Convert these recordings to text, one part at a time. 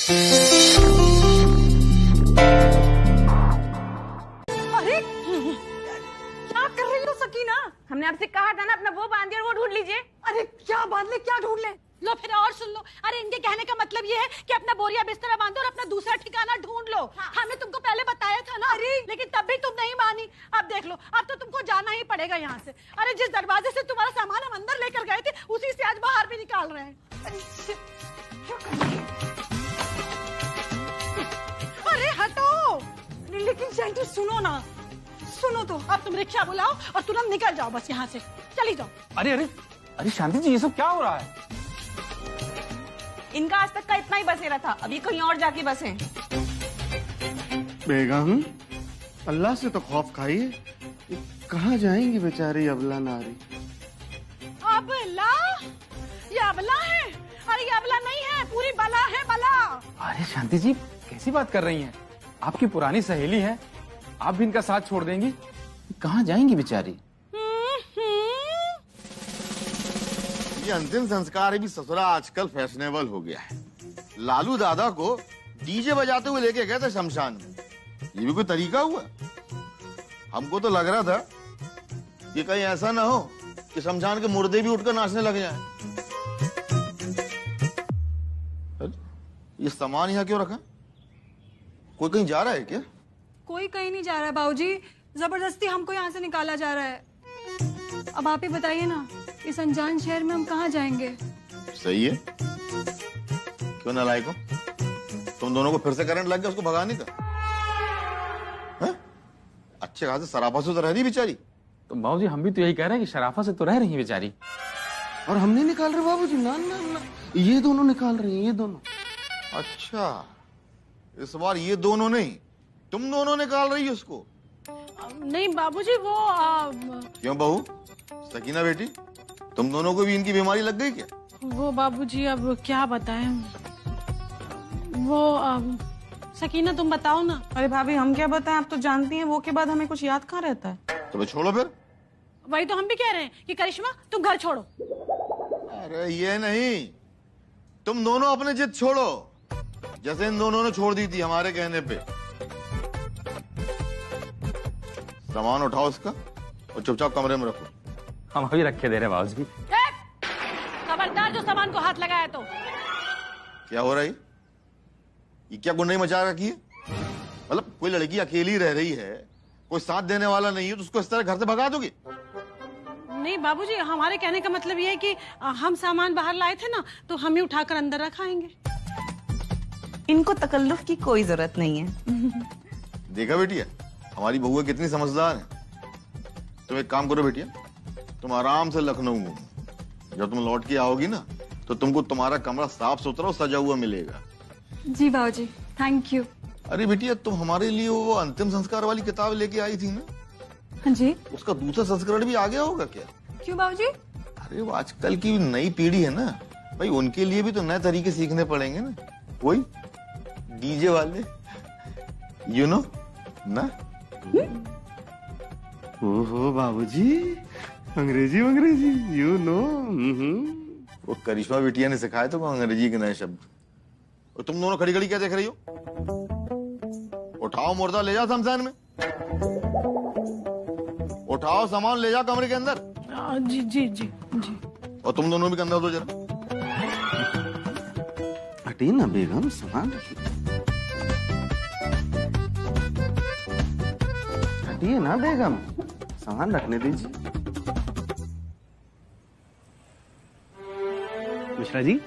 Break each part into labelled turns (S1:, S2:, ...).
S1: अरे क्या कर रही हो सकीना?
S2: हमने आपसे कहा था ना अपना वो बांधिए और वो ढूंढ लीजिए।
S1: अरे क्या बांध ले, क्या ढूंढ ले?
S3: लो फिर और सुन लो। अरे इनके कहने का मतलब ये है कि अपना बोरिया बिस्तर बांधो और अपना दूसरा ठिकाना ढूंढ लो। हमने तुमको पहले बताया था ना। अरे लेकिन तब भी तुम नहीं मानी। अब देख लो, अब तो तुमको जाना ही पड़ेगा यहाँ से। अरे जिस दरवाजे से तुम्हारा सामान हम अंदर लेकर गए थे उसी से आज बाहर भी निकाल रहे हैं। अरे हटो।
S1: लेकिन सेंटी सुनो ना, सुनो तो।
S3: अब तुम रिक्शा बुलाओ और तुरंत निकल जाओ बस यहाँ से, चली जाओ।
S4: अरे अरे अरे शांति जी, ये सब क्या हो रहा है?
S2: इनका आज तक का इतना ही बसेरा था, अभी कहीं और जाके बसे।
S5: बेगम, अल्लाह से तो खौफ खाइए। कहाँ जाएंगी बेचारी अबला नारी?
S3: अबला? ये अबला है? अरे ये अबला नहीं है, पूरी बला है, बला।
S4: अरे शांति जी, कैसी बात कर रही हैं? आपकी पुरानी सहेली है, आप भी इनका साथ छोड़ देंगी? कहाँ जाएंगी बेचारी?
S5: ये अंतिम संस्कार भी ससुरा आजकल फैशनेबल हो गया है। लालू दादा को डीजे बजाते हुए लेके गए थे शमशान में। ये भी कोई तरीका हुआ? हमको तो लग रहा था कि कहीं ऐसा ना हो कि शमशान के मुर्दे भी उठकर नाचने लग जाएं। ये सामान यहाँ क्यों रखा? कोई कहीं जा रहा है क्या?
S1: कोई कहीं नहीं जा रहा है बाबूजी, जबरदस्ती हमको यहाँ से निकाला जा रहा है। अब आप ही बताइए ना, इस अनजान शहर में हम कहाँ जाएंगे?
S5: सही है, क्यों नालायक हो? तुम दोनों को फिर से करंट लग गया उसको भगाने का? है? अच्छे खासे सराफा से तो रह रही बेचारी।
S4: तो बाबूजी हम भी तो यही कह रहे हैं कि शराफा से तो रह रही है बेचारी।
S5: और हम नहीं निकाल रहे बाबूजी, ना ना ना, ये दोनों निकाल रहे हैं, ये दोनों। अच्छा, इस बार ये दोनों नहीं, तुम दोनों निकाल रही हो उसको?
S3: नहीं बाबूजी, वो
S5: क्यों बहू, सकीना बेटी, तुम दोनों को भी इनकी बीमारी लग गई क्या?
S3: वो बाबूजी अब क्या बताएं। वो सकीना तुम बताओ ना।
S2: अरे भाभी हम क्या बताएं, आप तो जानती हैं वो के बाद हमें कुछ याद कहाँ रहता है।
S5: तो छोड़ो फिर।
S3: वही तो हम भी कह रहे हैं कि करिश्मा तुम घर छोड़ो।
S5: अरे ये नहीं, तुम दोनों अपने जिद छोड़ो, जैसे इन दोनों ने छोड़ दी थी हमारे कहने पे। सामान उठाओ इसका और चुपचाप कमरे में रखो।
S4: हम अभी रखे दे रहे बाबूजी।
S3: खबरदार जो सामान को हाथ लगाया तो।
S5: क्या हो रहा है? ये क्या गुंडई मचा रखी है? मतलब कोई लड़की अकेली रह रही है, कोई साथ देने वाला नहीं है, तो उसको इस तरह घर से भगा दोगे?
S3: नहीं बाबूजी, हमारे कहने का मतलब ये है कि हम सामान बाहर लाए थे ना, तो हम ही उठाकर अंदर रखाएंगे।
S2: इनको तकल्लुफ की कोई जरूरत नहीं है।
S5: देखा बेटिया, हमारी बहू कितनी समझदार है। तुम एक काम करो बेटिया, तुम आराम से लखनऊ घूमो। जब तुम लौट के आओगी ना, तो तुमको तुम्हारा कमरा साफ सुथरा और सजा हुआ मिलेगा।
S1: जी बाबूजी, थैंक यू।
S5: अरे बेटिया, तुम हमारे लिए वो अंतिम संस्कार वाली किताब लेके आई थी ना?
S1: हाँ जी।
S5: उसका दूसरा संस्करण भी आ गया होगा क्या?
S1: क्यों बाबूजी?
S5: अरे वो आजकल की नई पीढ़ी है ना भाई, उनके लिए भी तो नए तरीके सीखने पड़ेंगे ना। वही डीजे वाले, यू नो ना? ओहो बाबूजी, अंग्रेजी अंग्रेजी, यू नो। वो करिश्मा बिटिया ने सिखाया तो अंग्रेजी के नए शब्द। और तुम दोनों खड़ी खड़ी क्या देख रही हो? उठाओ मुर्दा, ले जाओ शमशान में। उठाओ सामान, ले जाओ कमरे के अंदर।
S3: जी जी जी जी।
S5: और तुम दोनों भी अंदर दो जरा। हटिए ना बेगम, सामान हटिए ना बेगम, सामान रखने दीजिए।
S6: मिश्रा जी,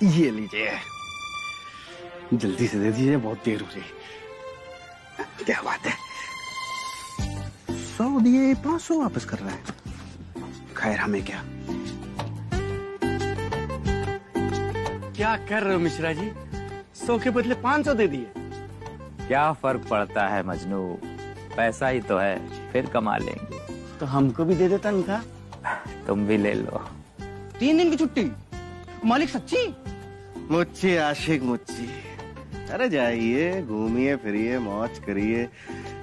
S6: ये लीजिए, जल्दी से दे दीजिए, बहुत देर हो रही। क्या बात है, 100 दिए 500 वापस कर रहा है। खैर हमें क्या। क्या कर रहे हो मिश्रा जी? 100 के बदले 500 दे दिए।
S7: क्या फर्क पड़ता है मजनू, पैसा ही तो है, फिर कमा लेंगे।
S6: तो हमको भी दे दे तनख्वाह।
S7: तुम भी ले लो।
S6: 3 दिन की छुट्टी। मालिक सच्ची?
S5: मुच्ची आशिक मुच्ची, अरे जाइए, घूमिए फिरिए, मौज करिए,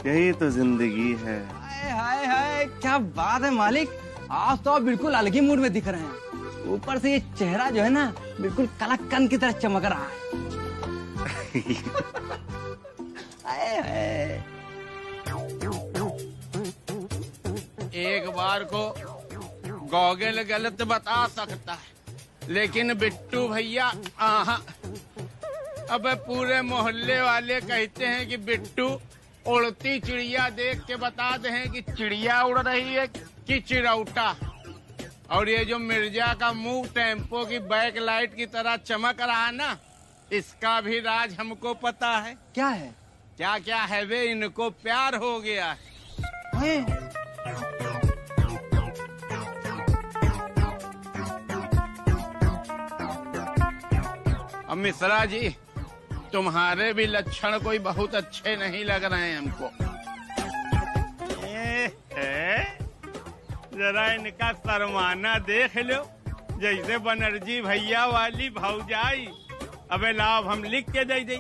S5: यही तो जिंदगी है।
S6: हाय हाय हाय, क्या बात है मालिक, आज तो आप बिल्कुल अलग ही मूड में दिख रहे हैं। ऊपर से ये चेहरा जो है ना, बिल्कुल कलाकंद की तरह चमक रहा है। आए, आए।
S8: एक बार को गॉगल गलत बता सकता है, लेकिन बिट्टू भैया आहा। अब पूरे मोहल्ले वाले कहते हैं कि बिट्टू उड़ती चिड़िया देख के बता दे कि चिड़िया उड़ रही है कि चिरौटा। और ये जो मिर्जा का मुंह टेम्पो की बैक लाइट की तरह चमक रहा ना, इसका भी राज हमको पता है।
S6: क्या है?
S8: क्या क्या है वे, इनको प्यार हो गया है। अब मिश्रा जी, तुम्हारे भी लक्षण कोई बहुत अच्छे नहीं लग रहे हैं हमको। जरा इनका शर्माना देख लो, जैसे बनर्जी भैया वाली भौजाई। अबे लाभ हम लिख के दे दी,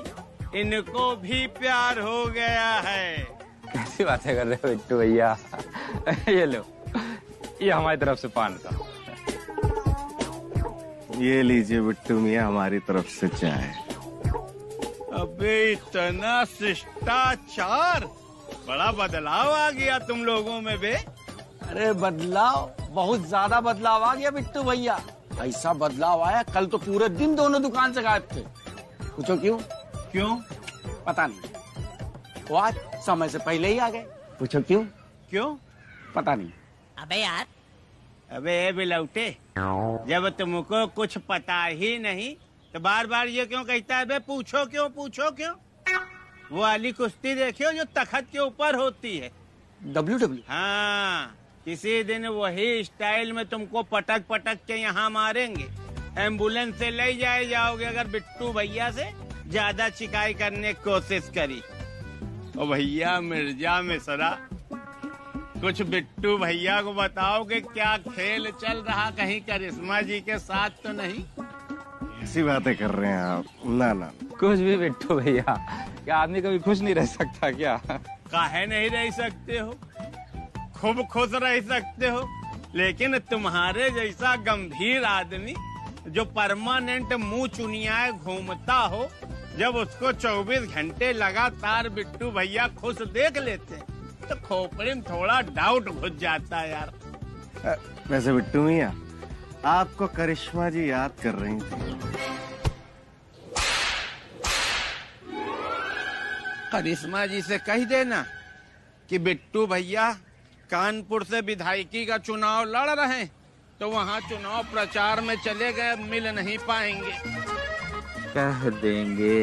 S8: इनको भी प्यार हो गया है।
S7: कैसी बातें कर रहे हो बिट्टू भैया। ये लो, ये हमारी तरफ से पान का।
S8: ये लीजिए बिट्टू मियाँ, हमारी तरफ से चाय। अबे इतना शिष्टाचार, बड़ा बदलाव आ गया तुम लोगों में बे।
S6: अरे बदलाव, बहुत ज्यादा बदलाव आ गया बिट्टू भैया। ऐसा बदलाव आया, कल तो पूरे दिन दोनों दुकान से गायब थे। पूछो क्यों?
S8: क्यों?
S6: पता नहीं। वो आज समय से पहले ही आ गए। पूछो क्यों?
S8: क्यों?
S6: पता नहीं।
S3: अबे यार,
S8: अबे बिलौटे, जब तुमको कुछ पता ही नहीं तो बार बार ये क्यों कहता है बे? पूछो क्यों, पूछो क्यों? वो वाली कुश्ती देखियो जो तखत के ऊपर होती है।
S6: WW?
S8: हाँ, किसी दिन वही स्टाइल में तुमको पटक पटक के यहाँ मारेंगे। एम्बुलेंस से ले जाओगे अगर बिट्टू भैया से ज्यादा चिकाई करने की कोशिश करी। ओ भैया मिर्जा मिश्रा, कुछ बिट्टू भैया को बताओ कि क्या खेल चल रहा, कहीं करिश्मा जी के साथ तो नहीं?
S9: ऐसी बातें कर रहे हैं आप? ना ना,
S7: कुछ भी बिट्टू भैया, क्या आदमी कभी खुश नहीं रह सकता क्या?
S8: काहे नहीं रह सकते हो, खूब खुश रह सकते हो। लेकिन तुम्हारे जैसा गंभीर आदमी जो परमानेंट मुंह चुनियाए घूमता हो, जब उसको 24 घंटे लगातार बिट्टू भैया खुश देख लेते हैं तो खोपड़ी में थोड़ा डाउट घुस जाता है यार।
S9: वैसे बिट्टू मियाँ, आपको करिश्मा जी याद कर रही थी।
S8: करिश्मा जी से कह देना कि बिट्टू भैया कानपुर से विधायकी का चुनाव लड़ रहे हैं, तो वहाँ चुनाव प्रचार में चले गए, मिल नहीं पाएंगे।
S7: कह देंगे।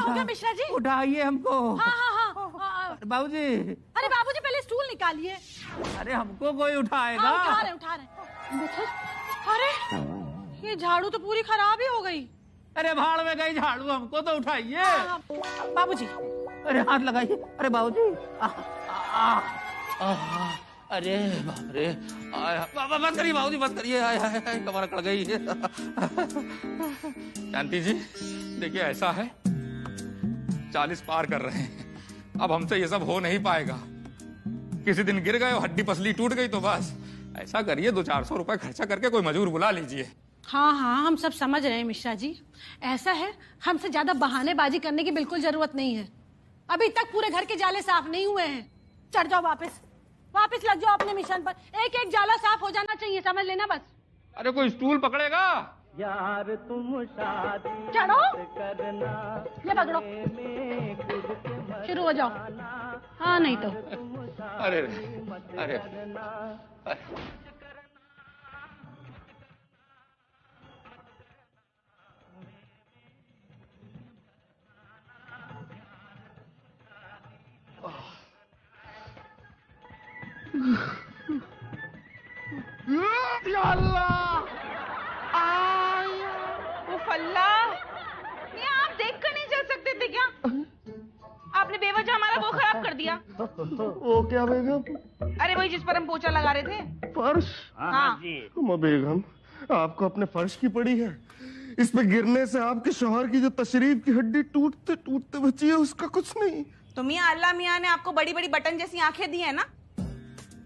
S3: हो गया मिश्रा जी?
S6: उठाइए हमको।
S3: हाँ हाँ हाँ।
S6: बाबूजी।
S3: अरे बाबूजी पहले स्टूल निकालिए।
S6: अरे हमको कोई उठाएगा?
S3: हाँ, उठा रहे। अरे ये झाड़ू तो पूरी खराब ही हो गई।
S6: अरे भाड़ में गई झाड़ू, हमको तो उठाइए।
S3: बाबूजी,
S6: अरे हाथ लगाइए। अरे बाबूजी। अरे बाप रे, बंद करिए बाबूजी, बंद करिए। कमर अकड़ गई।
S4: शांति जी, देखिए ऐसा है, 40 पार कर रहे हैं, अब हमसे ये सब हो नहीं पाएगा। किसी दिन गिर गए, हड्डी पसली टूट गई तो बस। ऐसा करिए, 200-400 रुपए खर्चा करके कोई मजदूर बुला लीजिए।
S3: हाँ हाँ, हम सब समझ रहे हैं मिश्रा जी। ऐसा है, हमसे ज्यादा बहानेबाजी करने की बिल्कुल जरूरत नहीं है। अभी तक पूरे घर के जाले साफ नहीं हुए हैं। चढ़ जाओ, वापस लग जाओ अपने मिशन पर। एक एक जाला साफ हो जाना चाहिए, समझ लेना बस।
S4: अरे कोई स्टूल पकड़ेगा?
S10: यार तुम शादी
S3: चढ़ो,
S10: करना,
S3: ये पकड़ो, शुरू हो जाओ। हाँ नहीं तो।
S4: अरे अरे,
S2: आप देखकर नहीं चल सकते थे क्या? आपने बेवजह हमारा वो खराब कर दिया।
S9: वो क्या बेगम?
S2: अरे वही जिस पर हम पोछा लगा रहे थे।
S9: फर्श?
S2: हाँ
S9: बेगम, आपको अपने फर्श की पड़ी है। इस पे गिरने से आपके शौहर की जो तशरीफ की हड्डी टूटते टूटते बची है, उसका कुछ नहीं।
S2: तो मियाँ, अल्लाह मियाँ ने आपको बड़ी बड़ी बटन जैसी आंखें दी है ना,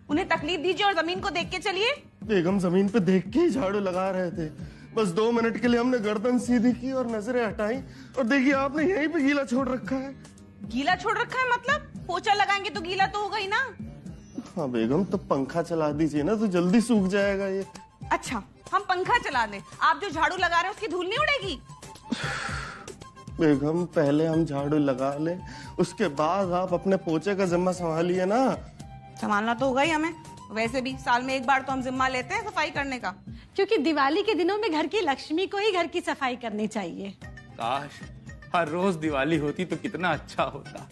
S2: उन्हें तकलीफ दीजिए और जमीन को देख के चलिए।
S9: बेगम जमीन पे देख के ही झाड़ू लगा रहे थे, बस 2 मिनट के लिए हमने गर्दन सीधी की और नजरें हटाई और देखिए आपने यहीं पे गीला छोड़ रखा है।
S2: गीला छोड़ रखा है मतलब? पोछा लगाएंगे तो गीला तो होगा ही ना।
S9: हाँ बेगम, तो पंखा चला दीजिए ना, तो जल्दी सूख जाएगा ये।
S2: अच्छा, हम पंखा चला दें, आप जो झाड़ू लगा रहे हैं उसकी धूल नहीं उड़ेगी?
S9: बेगम पहले हम झाड़ू लगा ले, उसके बाद आप अपने पोछे का जिम्मा संभालिए ना।
S2: संभालना तो होगा ही हमें, वैसे भी साल में एक बार तो हम जिम्मा लेते हैं सफाई करने का।
S3: क्योंकि दिवाली के दिनों में घर की लक्ष्मी को ही घर की सफाई करनी चाहिए।
S4: काश हर रोज दिवाली होती तो कितना अच्छा होता।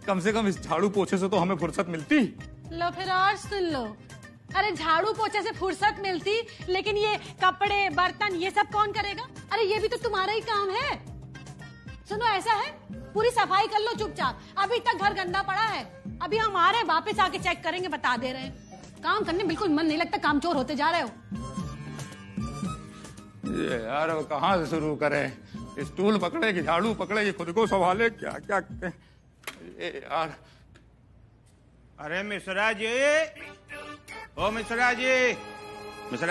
S4: कम से कम इस झाड़ू पोछे से तो हमें फुर्सत मिलती।
S3: लो फिर और सुन लो। अरे झाड़ू पोछे से फुर्सत मिलती, लेकिन ये कपड़े बर्तन ये सब कौन करेगा? अरे ये भी तो तुम्हारा ही काम है। सुनो, ऐसा है, पूरी सफाई कर लो चुपचाप। अभी तक घर गंदा पड़ा है, अभी हम आ रहे हैं, वापस आके चेक करेंगे, बता दे रहे हैं। काम करने बिल्कुल मन नहीं लगता, कामचोर होते जा रहे हो।
S4: ये यार अब कहाँ से शुरू करें? स्टूल पकड़े कि झाड़ू पकड़े कि खुद को संभाले, क्या क्या करें? ये यार।
S8: अरे मिश्रा जी, ओ मिश्रा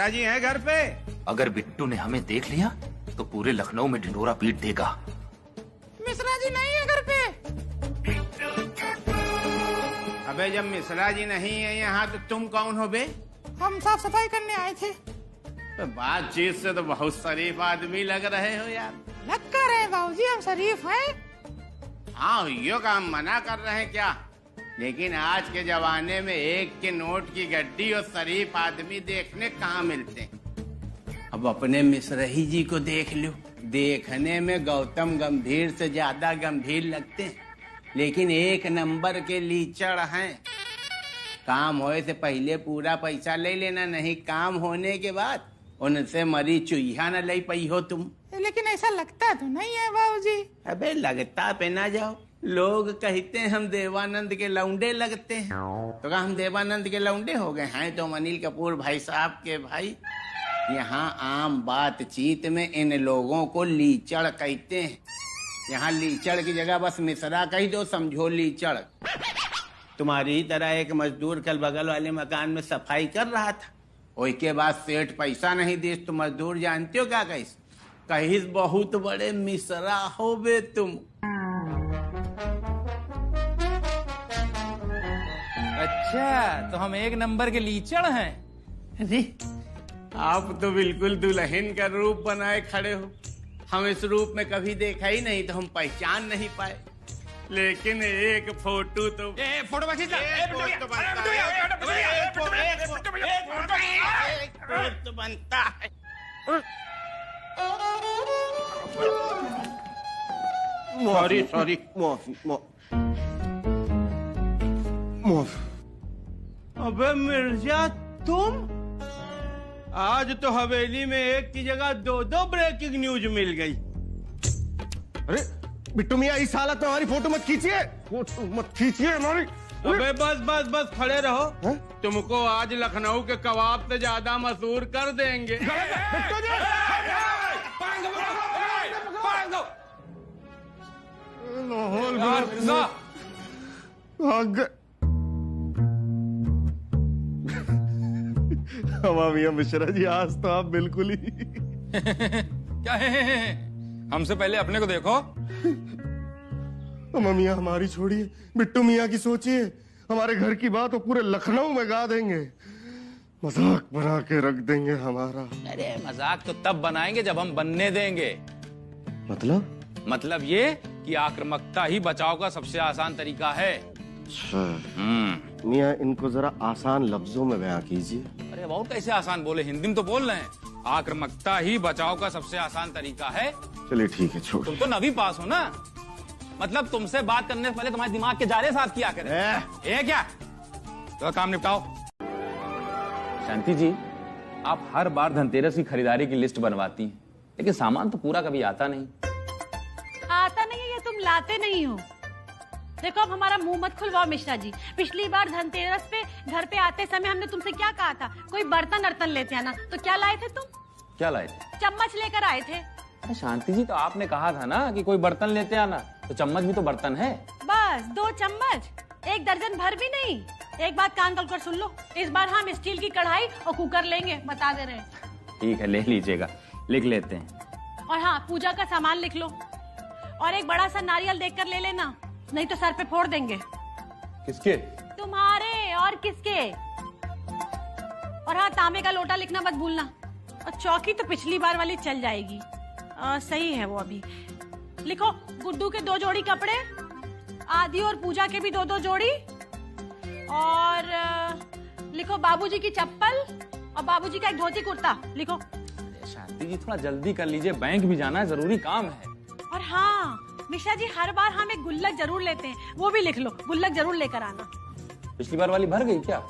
S8: जी हैं घर पे?
S7: अगर बिट्टू ने हमें देख लिया तो पूरे लखनऊ में ढिंढोरा पीट देगा।
S8: मिश्रा जी नहीं है घर पे? अबे जब मिश्रा जी नहीं है यहाँ तो तुम कौन हो बे?
S11: हम साफ सफाई करने आए थे।
S8: तो बातचीत से तो बहुत शरीफ आदमी लग रहे हो यार।
S11: लग कर रहे बाबूजी, हम शरीफ हैं।
S8: हाँ, यो काम मना कर रहे हैं क्या? लेकिन आज के जमाने में 1 के नोट की गड्डी और शरीफ आदमी देखने कहाँ मिलते हैं। अब अपने मिश्रही जी को देख लो, देखने में गौतम गंभीर से ज्यादा गंभीर लगते हैं, लेकिन 1 नंबर के लीचड़ हैं। काम होए से पहले पूरा पैसा ले लेना, नहीं काम होने के बाद उनसे मरी चुईहा न ले पाई हो तुम।
S11: लेकिन ऐसा लगता तो नहीं है बाबूजी।
S8: अबे लगता पे ना जाओ, लोग कहते हैं हम देवानंद के लौंडे लगते हैं, तो क्या हम देवानंद के लौंडे हो गए हैं? तो अनिल कपूर भाई साहब के भाई। यहाँ आम बातचीत में इन लोगों को लीचड़ कहते हैं। यहाँ लीचड़ की जगह बस मिश्रा कह दो, समझो लीचड़। तुम्हारी तरह एक मजदूर कल बगल वाले मकान में सफाई कर रहा था, उसके बाद सेठ पैसा नहीं दी तो मजदूर जानते हो क्या कहिस बहुत बड़े मिश्रा हो बे तुम।
S4: अच्छा, तो हम 1 नंबर के लीचड़ हैं।
S8: अरे आप तो बिल्कुल दुल्हन का रूप बनाए खड़े हो। हम इस रूप में कभी देखा ही नहीं तो हम पहचान नहीं पाए, लेकिन एक फोटो तो
S4: फोटो
S8: बनता है। सॉरी
S9: माफी।
S8: अबे मिर्जा, तुम आज तो हवेली में 1 की जगह 2 ब्रेकिंग न्यूज मिल गई।
S9: अरे बिट्टू मियाँ, इस हालत में हमारी फोटो मत खींचिए, फोटो मत खींचिए हमारी।
S8: अबे बस खड़े रहो है? तुमको आज लखनऊ के कबाब से ज्यादा मशहूर कर देंगे।
S9: हवा मियाँ मिश्रा जी, आज तो आप बिल्कुल ही
S4: क्या है? हमसे पहले अपने को देखो।
S9: अम्मा मियाँ हमारी छोड़िए, बिट्टू मियाँ की सोचिए। हमारे घर की बात वो पूरे लखनऊ में गा देंगे, मजाक बना के रख देंगे हमारा।
S7: अरे मजाक तो तब बनाएंगे जब हम बनने देंगे।
S9: मतलब
S7: ये कि आक्रामकता ही बचाव का सबसे आसान तरीका है।
S9: मियाँ, इनको जरा आसान लफ्जों में बयां कीजिए।
S7: अरे बहुत कैसे आसान बोले, हिंदी में तो बोल रहे हैं। आक्रामकता ही बचाव का सबसे आसान तरीका है।
S9: चलिए ठीक है, छोड़।
S7: तुम तो 9वीं पास हो ना, मतलब तुमसे बात करने से पहले तुम्हारे दिमाग के जारे साफ किया करें। ये क्या तो काम निपटाओ। शांति जी, आप हर बार धनतेरस की खरीदारी की लिस्ट बनवाती हैं, लेकिन सामान तो पूरा कभी आता नहीं।
S3: आता नहीं है, ये तुम लाते नहीं हो। देखो, अब हमारा मुंह मत खुलवाओ मिश्रा जी। पिछली बार धनतेरस पे घर पे आते समय हमने तुमसे क्या कहा था? कोई बर्तन लेते आना, तो क्या लाए थे तुम?
S7: क्या लाए थे?
S3: चम्मच लेकर आए थे।
S7: अरे शांति जी, तो आपने कहा था ना कि कोई बर्तन लेते आना, तो चम्मच भी तो बर्तन है।
S3: बस 2 चम्मच, 1 दर्जन भर भी नहीं। एक बात कान खोलकर सुन लो, इस बार हम स्टील की कढ़ाई और कुकर लेंगे, बता दे रहे हैं।
S7: ठीक है, ले लीजिएगा, लिख लेते हैं।
S3: और हाँ, पूजा का सामान लिख लो और एक बड़ा सा नारियल देखकर ले लेना, नहीं तो सर पे फोड़ देंगे।
S7: किसके?
S3: तुम्हारे और किसके। और हाँ, तांबे का लोटा लिखना मत भूलना। और चौकी तो पिछली बार वाली चल जाएगी, सही है वो। अभी लिखो गुड्डू के 2 जोड़ी कपड़े, आदि और पूजा के भी 2-2 जोड़ी, और लिखो बाबूजी की चप्पल और बाबूजी का एक धोती कुर्ता लिखो।
S7: शांति जी थोड़ा जल्दी कर लीजिए, बैंक भी जाना है, जरूरी काम है।
S3: और हाँ मिश्रा जी, हर बार हम एक गुल्लक जरूर लेते हैं, वो भी लिख लो, गुल्लक जरूर लेकर आना।
S7: पिछली बार वाली भर गई क्या?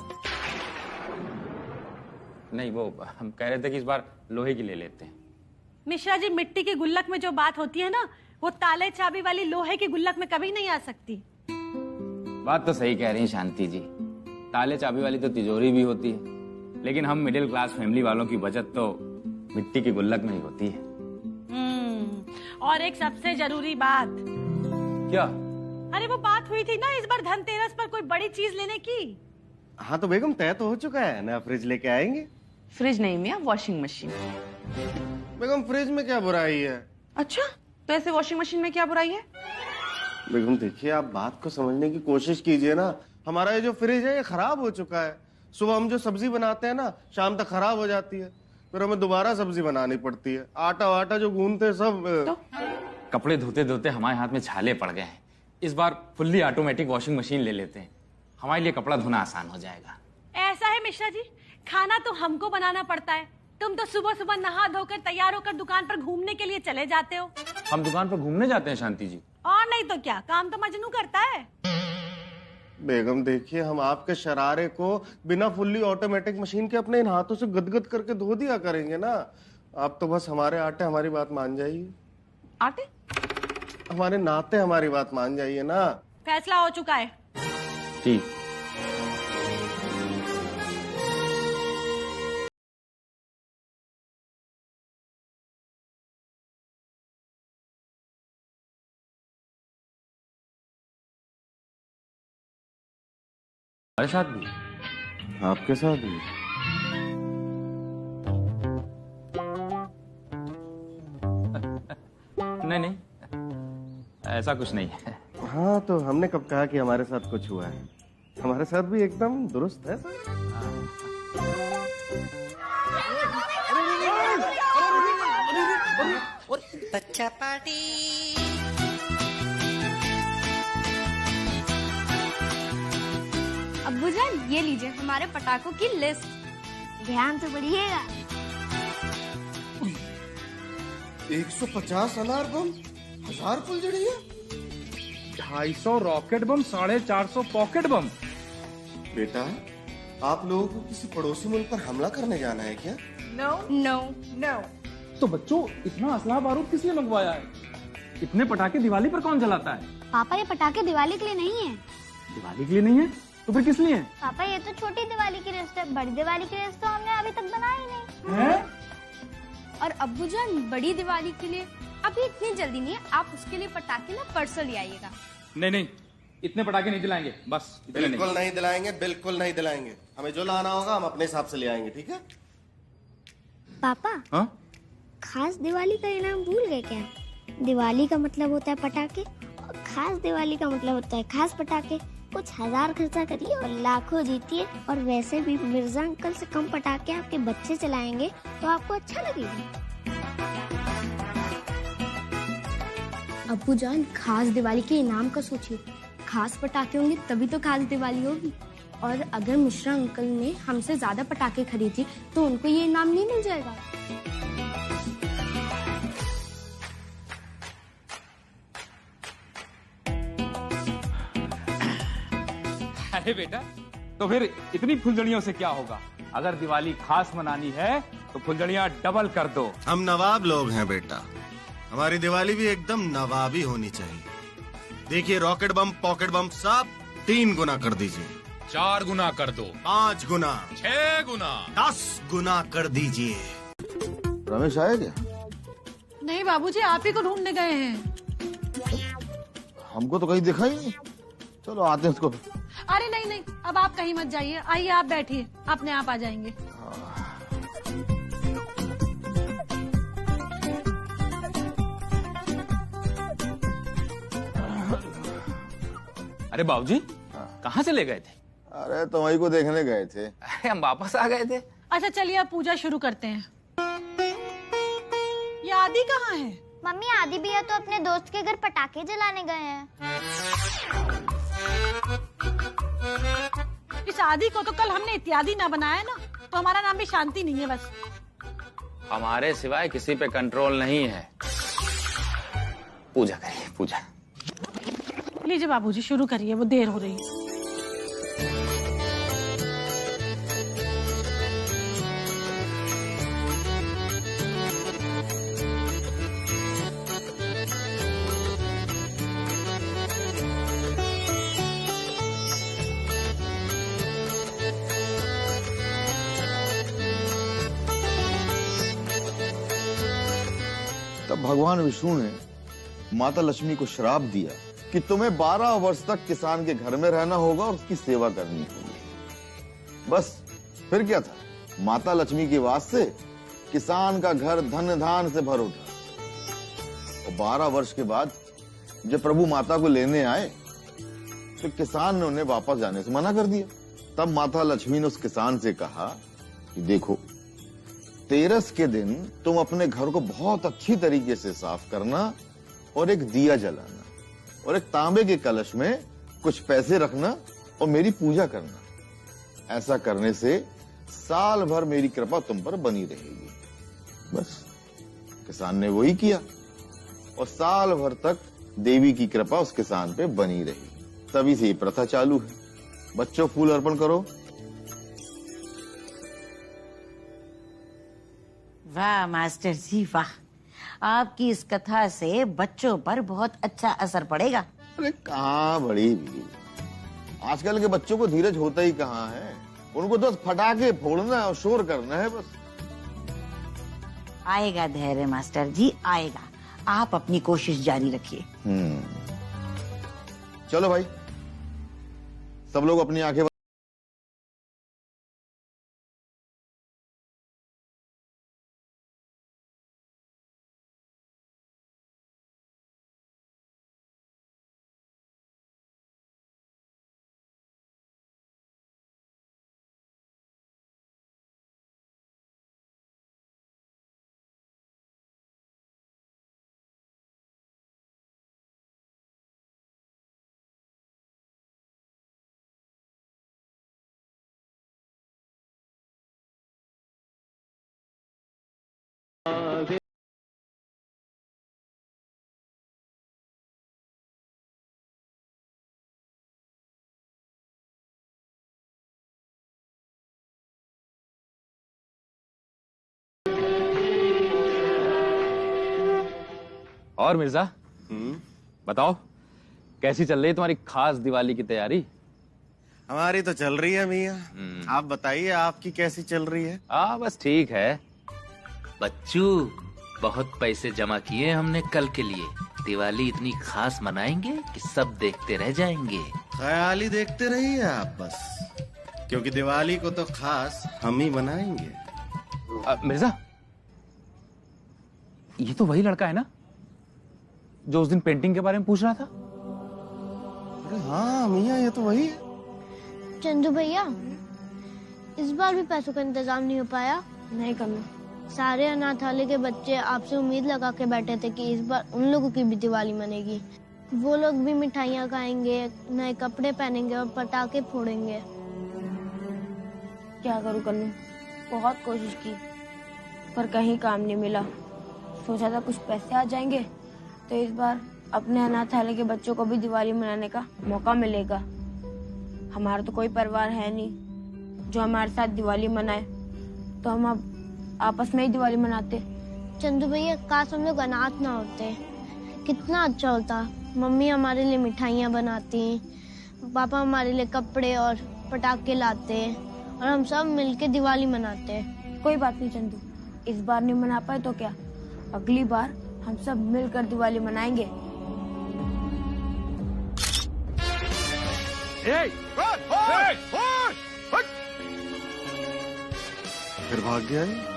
S7: नहीं, वो हम कह रहे थे कि इस बार लोहे की ले लेते हैं।
S3: मिश्रा जी, मिट्टी की गुल्लक में जो बात होती है ना, वो ताले चाबी वाली लोहे की गुल्लक में कभी नहीं आ सकती।
S7: बात तो सही कह रही हैं शांति जी, ताले चाबी वाली तो तिजोरी भी होती है, लेकिन हम मिडिल क्लास फैमिली वालों की बचत तो मिट्टी की गुल्लक में ही होती है।
S3: और एक सबसे जरूरी बात।
S7: क्या?
S3: अरे वो बात हुई थी ना इस बार धनतेरस पर कोई बड़ी चीज लेने की।
S9: हाँ तो बेगम, तय तो हो चुका है ना, फ्रिज लेके आएंगे।
S2: फ्रिज नहीं मियाँ, वॉशिंग मशीन।
S9: बेगम, फ्रिज में क्या बुराई है?
S2: अच्छा, तो ऐसे वॉशिंग मशीन में क्या बुराई है?
S9: बेगम देखिए, आप बात को समझने की कोशिश कीजिए ना। हमारा ये जो फ्रिज है ये खराब हो चुका है। सुबह हम जो सब्जी बनाते हैं ना, शाम तक खराब हो जाती है, फिर हमें दोबारा सब्जी बनानी पड़ती है। आटा वाटा जो गूंथते सब
S2: तो?
S7: कपड़े धोते धोते हमारे हाथ में छाले पड़ गए हैं। इस बार फुल्ली ऑटोमेटिक वॉशिंग मशीन ले लेते हैं, हमारे लिए कपड़ा धोना आसान हो जाएगा।
S3: ऐसा है मिश्रा जी, खाना तो हमको बनाना पड़ता है, तुम तो सुबह सुबह नहा धोकर तैयार होकर दुकान पर घूमने के लिए चले जाते हो।
S7: हम दुकान पर घूमने जाते हैं शांति जी?
S3: और नहीं तो क्या, काम तो मजनू करता है।
S9: बेगम देखिए, हम आपके शरारे को बिना फुल्ली ऑटोमेटिक मशीन के अपने इन हाथों से गदगद करके धो दिया करेंगे ना। आप तो बस हमारे आटे हमारी बात मान जाइए।
S2: आटे?
S9: हमारे नाते हमारी बात मान जाइए ना।
S3: फैसला हो चुका है।
S7: ठीक। हमारे साथ भी?
S9: आपके साथ भी?
S7: नहीं नहीं, ऐसा कुछ नहीं है।
S9: हाँ तो हमने कब कहा कि हमारे साथ कुछ हुआ है? हमारे साथ भी एकदम दुरुस्त है सर।
S12: बच्चा पार्टी।
S13: अब्बूजान, ये लीजिए हमारे पटाखों की लिस्ट। ध्यान से पढ़िएगा।
S9: 150 अनार बम, 1000 फुलझड़ियाँ,
S4: 250 रॉकेट बम, 450 पॉकेट बम।
S9: बेटा, आप लोगों को किसी पड़ोसी मुल्क पर हमला करने जाना है क्या?
S13: No no no.
S7: तो बच्चों, इतना असला बारूद किस लिए मंगवाया है? इतने पटाखे दिवाली पर कौन जलाता है?
S13: पापा, ये पटाखे दिवाली के लिए नहीं है।
S7: दिवाली के लिए नहीं है तो फिर किस लिए है?
S13: पापा, ये तो छोटी दिवाली की लिस्ट है, बड़ी दिवाली की लिस्ट तो हमने अभी तक बनाई नहीं
S7: है?
S13: और अब्बूजान, बड़ी दिवाली के लिए अभी इतनी जल्दी नहीं है, आप उसके लिए पटाखे ना परसों ले आइएगा।
S7: नहीं नहीं, इतने पटाखे नहीं दिलाएंगे, बस इतने
S9: बिल्कुल नहीं दिलाएंगे, बिल्कुल नहीं दिलाएंगे। हमें जो लाना होगा हम अपने हिसाब से ले आएंगे, ठीक है?
S13: पापा,
S7: हाँ?
S13: खास दिवाली का इनाम भूल गए क्या? दिवाली का मतलब होता है पटाखे और खास दिवाली का मतलब होता है खास पटाखे। कुछ 1000 खर्चा करिए और लाखों जीतिए। और वैसे भी मिर्जा अंकल से कम पटाखे आपके बच्चे चलाएंगे तो आपको अच्छा लगेगा। अब्बूजान, खास दिवाली के इनाम का सोचिए। खास पटाखे होंगे तभी तो खास दिवाली होगी। और अगर मिश्रा अंकल ने हमसे ज्यादा पटाखे खरीदे तो उनको ये इनाम नहीं मिल जाएगा।
S7: अरे बेटा, तो फिर इतनी फुलझड़ियों से क्या होगा? अगर दिवाली खास मनानी है तो फुलझड़ियाँ डबल कर दो।
S9: हम नवाब लोग हैं बेटा, हमारी दिवाली भी एकदम नवाबी होनी चाहिए। देखिए, रॉकेट बम, पॉकेट बम सब 3 गुना कर दीजिए।
S4: 4 गुना कर दो।
S9: 5 गुना।
S4: 6 गुना।
S9: 10 गुना कर दीजिए।
S5: रमेश आया क्या?
S3: नहीं बाबूजी, आप ही को ढूंढने गए हैं।
S5: हमको तो कहीं दिखा ही नहीं। चलो आते हैं उसको।
S3: अरे नहीं नहीं, अब आप कहीं मत जाइए, आइए आप बैठिए, अपने आप आ जाएंगे।
S7: अरे बाबूजी कहाँ से ले गए थे?
S5: अरे तुम्हारी को देखने गए थे।
S7: अरे हम वापस आ गए थे।
S3: अच्छा चलिए अब पूजा शुरू करते हैं। ये आदि कहाँ है?
S13: मम्मी आदि भैया तो अपने दोस्त के घर पटाखे जलाने गए हैं।
S3: इस आदि को तो कल हमने इत्यादि ना बनाया ना, तो हमारा नाम भी शांति नहीं है बस।
S7: हमारे सिवाय किसी पे कंट्रोल नहीं है। पूजा करिए पूजा।
S3: लीजिए बाबूजी शुरू करिए, वो देर हो रही है।
S5: तब भगवान विष्णु ने माता लक्ष्मी को श्राप दिया कि तुम्हें 12 वर्ष तक किसान के घर में रहना होगा और उसकी सेवा करनी होगी। बस फिर क्या था, माता लक्ष्मी की आवाज से किसान का घर धन धान से भर उठा। और 12 वर्ष के बाद जब प्रभु माता को लेने आए तो किसान ने उन्हें वापस जाने से मना कर दिया। तब माता लक्ष्मी ने उस किसान से कहा कि देखो, तेरस के दिन तुम अपने घर को बहुत अच्छी तरीके से साफ करना और एक दिया जलाना और एक तांबे के कलश में कुछ पैसे रखना और मेरी पूजा करना। ऐसा करने से साल भर मेरी कृपा तुम पर बनी रहेगी। बस किसान ने वही किया और साल भर तक देवी की कृपा उस किसान पे बनी रही। तभी से ये प्रथा चालू है। बच्चों फूल अर्पण करो।
S14: वाह मास्टर जी वाह, आपकी इस कथा से बच्चों पर बहुत अच्छा असर पड़ेगा।
S5: अरे कहाँ बड़ी भी, आजकल के बच्चों को धीरज होता ही कहाँ है। उनको तो फटाके फोड़ना और शोर करना है बस।
S14: आएगा धैर्य मास्टर जी, आएगा। आप अपनी कोशिश जारी रखिए।
S5: चलो भाई, सब लोग अपनी आंखें
S7: और मिर्जा बताओ, कैसी चल रही है तुम्हारी खास दिवाली की तैयारी?
S9: हमारी तो चल रही है मियाँ। आप बताइए आपकी कैसी चल रही है?
S7: बस ठीक है।
S15: बच्चू, बहुत पैसे जमा किए हमने कल के लिए। दिवाली इतनी खास मनाएंगे कि सब देखते रह जाएंगे।
S9: ख्याल ही देखते रहिए आप बस, क्योंकि दिवाली को तो खास हम ही मनाएंगे।
S7: मिर्जा, ये तो वही लड़का है ना जो उस दिन पेंटिंग के बारे में पूछ रहा था?
S9: अरे हाँ मियाँ, ये तो वही है।
S13: चंदू भैया, इस बार भी पैसों का इंतजाम नहीं हो पाया। नहीं कमी, सारे अनाथालय के बच्चे आपसे उम्मीद लगा के बैठे थे कि इस बार उन लोगों की भी दिवाली मनेगी। वो लोग भी मिठाइयाँ खाएंगे, नए कपड़े पहनेंगे और पटाखे फोड़ेंगे।
S16: क्या करूँ कन्नू, बहुत कोशिश की पर कहीं काम नहीं मिला। सोचा था कुछ पैसे आ जाएंगे तो इस बार अपने अनाथालय के बच्चों को भी दिवाली मनाने का मौका मिलेगा। हमारा तो कोई परिवार है नहीं जो हमारे साथ दिवाली मनाए, तो हम अब आपस में ही दिवाली मनाते।
S13: चंदू भैया, काश हम लोग अनाथ ना होते, कितना अच्छा होता। मम्मी हमारे लिए मिठाइयाँ बनाती, पापा हमारे लिए कपड़े और पटाखे लाते और हम सब मिलके दिवाली मनाते।
S16: कोई बात नहीं चंदू, इस बार नहीं मना पाए तो क्या, अगली बार हम सब मिलकर दिवाली मनाएंगे।
S9: फिर भाग गया है?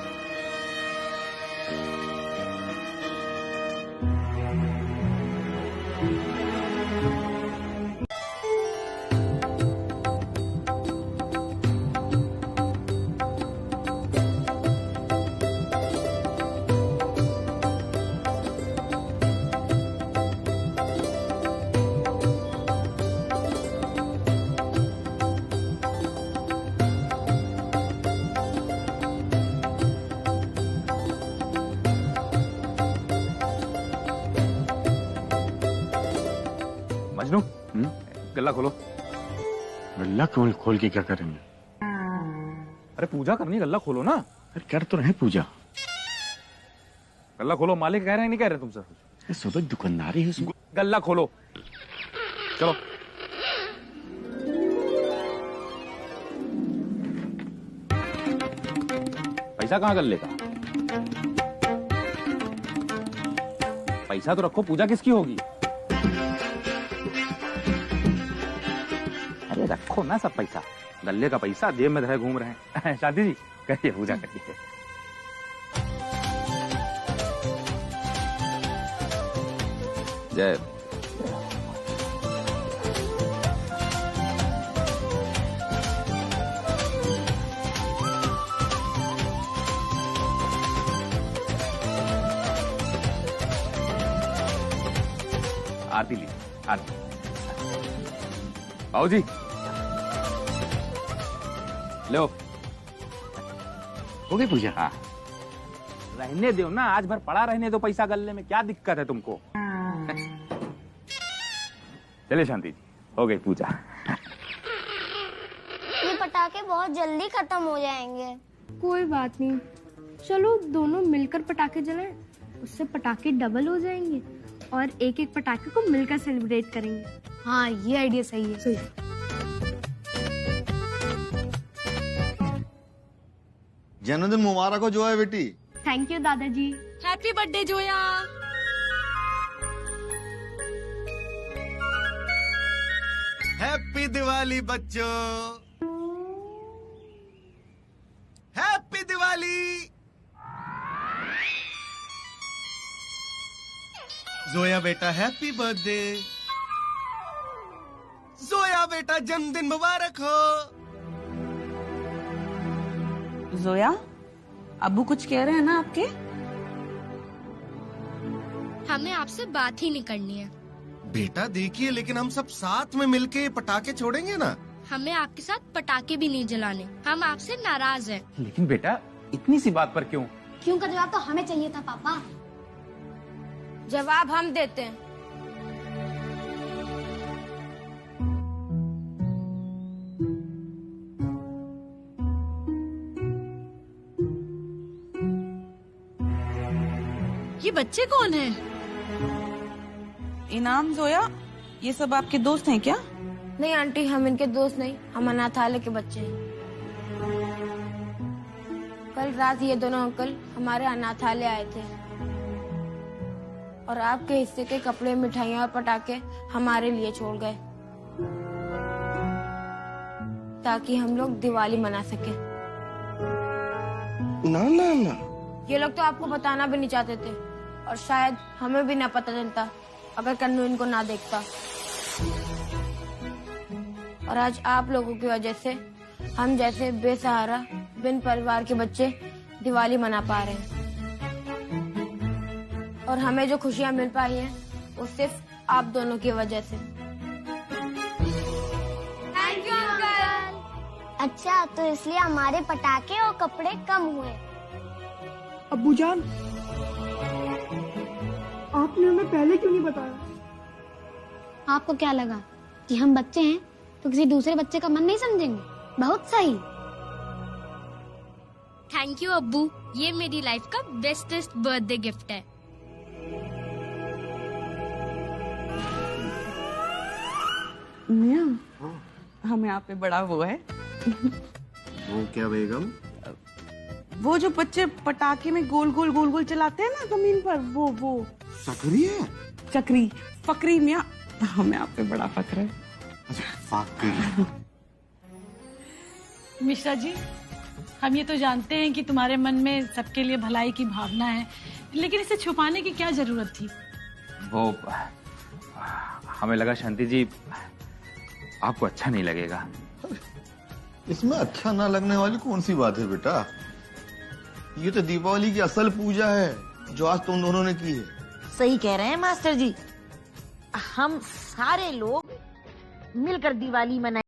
S4: गल्ला खोलो।
S6: गल्ला खोल खोल के क्या करेंगे?
S4: अरे पूजा करनी है, गल्ला खोलो ना।
S6: अरे कर तो रहे पूजा।
S4: गल्ला खोलो, मालिक कह रहे हैं नहीं कह रहे तुमसे?
S6: सुबह दुकानदारी है उसमें।
S4: गल्ला खोलो, चलो। पैसा कहाँ गल्ले का? पैसा तो रखो, पूजा किसकी होगी? अरे रखो ना सब पैसा, गल्ले का पैसा जेब में धरे घूम रहे हैं। शादी जी करिए, पूजा करिए। जय। आरती ली, आरती। बाबू जी लो,
S6: हो गई पूजा?
S4: हाँ, रहने दो ना, आज भर पड़ा रहने दो पैसा गल्ले में, क्या दिक्कत है तुमको? चलिए शांति जी, हो गई पूजा।
S13: ये पटाखे बहुत जल्दी खत्म हो जाएंगे।
S16: कोई बात नहीं, चलो दोनों मिलकर पटाखे जलाएं, उससे पटाखे डबल हो जाएंगे और एक एक पटाखे को मिलकर सेलिब्रेट करेंगे। हाँ, ये आइडिया सही है। सही।
S5: जन्मदिन मुबारक हो जोया बेटी।
S16: थैंक यू दादाजी।
S3: Happy birthday Zoya.
S9: Happy Diwali बच्चों, हैप्पी दिवाली। जोया बेटा हैप्पी बर्थडे। जोया बेटा जन्मदिन मुबारक हो।
S14: जोया, अब्बू कुछ कह रहे हैं ना आपके?
S13: हमें आपसे बात ही नहीं करनी है।
S9: बेटा देखिए, लेकिन हम सब साथ में मिलके पटाखे छोड़ेंगे ना।
S13: हमें आपके साथ पटाखे भी नहीं जलाने, हम आपसे नाराज हैं।
S4: लेकिन बेटा इतनी सी बात पर क्यों?
S13: क्यों का जवाब तो हमें चाहिए था पापा।
S16: जवाब हम देते हैं।
S3: ये बच्चे कौन हैं?
S14: इनाम जोया, ये सब आपके दोस्त हैं क्या?
S16: नहीं आंटी, हम इनके दोस्त नहीं, हम अनाथालय के बच्चे हैं। कल रात ये दोनों अंकल हमारे अनाथालय आए थे और आपके हिस्से के कपड़े, मिठाइयाँ और पटाखे हमारे लिए छोड़ गए ताकि हम लोग दिवाली मना सके।
S9: ना ना ना,
S16: ये लोग तो आपको बताना भी नहीं चाहते थे और शायद हमें भी ना पता चलता अगर कन्नू इनको ना देखता। और आज आप लोगों की वजह से हम जैसे बेसहारा, बिन परिवार के बच्चे दिवाली मना पा रहे हैं। और हमें जो खुशियाँ मिल पाई हैं वो सिर्फ आप दोनों की वजह से।
S13: Thank you uncle. अच्छा, तो इसलिए हमारे पटाखे और कपड़े कम हुए।
S11: अब्बू जान, आपने हमें पहले क्यों नहीं बताया?
S13: आपको क्या लगा कि हम बच्चे हैं तो किसी दूसरे बच्चे का मन नहीं समझेंगे? बहुत सही। थैंक यू अब्बू, ये मेरी लाइफ का बेस्टेस्ट बर्थडे गिफ्ट है।
S14: मियां, हमें आप पे बड़ा वो है।
S9: वो क्या बेगम?
S14: वो जो बच्चे पटाखे में गोल गोल गोल गोल चलाते हैं ना जमीन पर, वो
S9: सकरी है?
S14: चक्री, फकरी मियां, हमें आप पे बड़ा फक्र है।
S9: फकरी।
S3: मिश्रा जी, हम ये तो जानते हैं कि तुम्हारे मन में सबके लिए भलाई की भावना है, लेकिन इसे छुपाने की क्या जरूरत थी?
S4: वो हमें लगा शांति जी आपको अच्छा नहीं लगेगा।
S5: इसमें अच्छा ना लगने वाली कौन सी बात है बेटा? ये तो दीपावली की असल पूजा है जो आज तुम दोनों ने की है।
S14: सही कह रहे हैं मास्टर जी, हम सारे लोग मिलकर दिवाली मनाएं।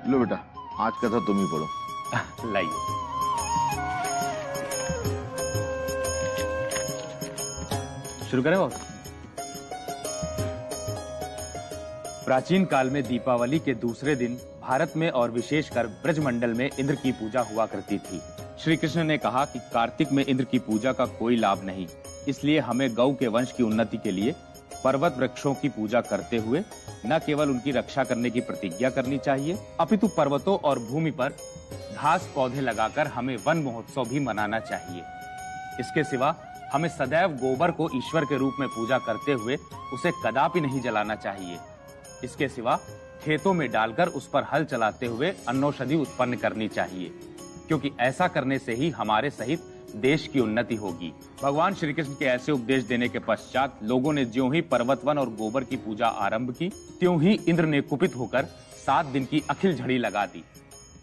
S5: लो बेटा, आज कथा तुम ही पढ़ो।
S7: लाइए। शुरू करें बाबू। प्राचीन काल में दीपावली के दूसरे दिन भारत में और विशेषकर ब्रजमंडल में इंद्र की पूजा हुआ करती थी। श्री कृष्ण ने कहा कि कार्तिक में इंद्र की पूजा का कोई लाभ नहीं, इसलिए हमें गौ के वंश की उन्नति के लिए पर्वत वृक्षों की पूजा करते हुए न केवल उनकी रक्षा करने की प्रतिज्ञा करनी चाहिए, अपितु पर्वतों और भूमि पर घास पौधे लगाकर हमें वन महोत्सव भी मनाना चाहिए। इसके सिवा हमें सदैव गोबर को ईश्वर के रूप में पूजा करते हुए उसे कदापि नहीं जलाना चाहिए। इसके सिवा खेतों में डालकर उस पर हल चलाते हुए अन्नौषधि उत्पन्न करनी चाहिए, क्योंकि ऐसा करने से ही हमारे सहित देश की उन्नति होगी। भगवान श्री कृष्ण के ऐसे उपदेश देने के पश्चात लोगों ने ज्यों ही पर्वतवन और गोबर की पूजा आरंभ की, त्यों ही इंद्र ने कुपित होकर 7 दिन की अखिल झड़ी लगा दी।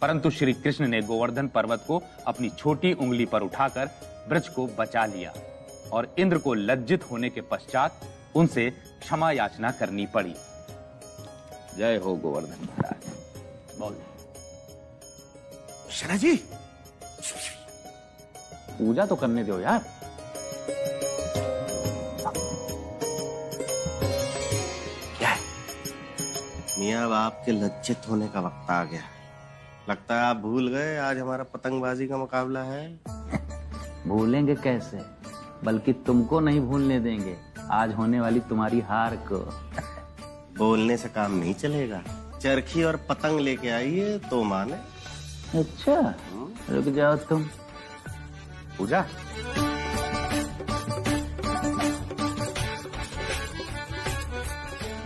S7: परंतु श्री कृष्ण ने गोवर्धन पर्वत को अपनी छोटी उंगली पर उठाकर ब्रज को बचा लिया और इंद्र को लज्जित होने के पश्चात उनसे क्षमा याचना करनी पड़ी। जय हो गोवर्धन महाराज। बोल
S6: शना जी,
S7: पूजा तो करने दो यार।
S6: क्या है?
S9: मियाँ, अब आपके लज्जित होने का वक्त आ गया। लगता है आप भूल गए आज हमारा पतंगबाजी का मुकाबला है।
S15: भूलेंगे कैसे, बल्कि तुमको नहीं भूलने देंगे आज होने वाली तुम्हारी हार को।
S9: बोलने से काम नहीं चलेगा, चरखी और पतंग लेके आइए तो माने।
S15: अच्छा, रुक जाओ तुम।
S7: पूजा,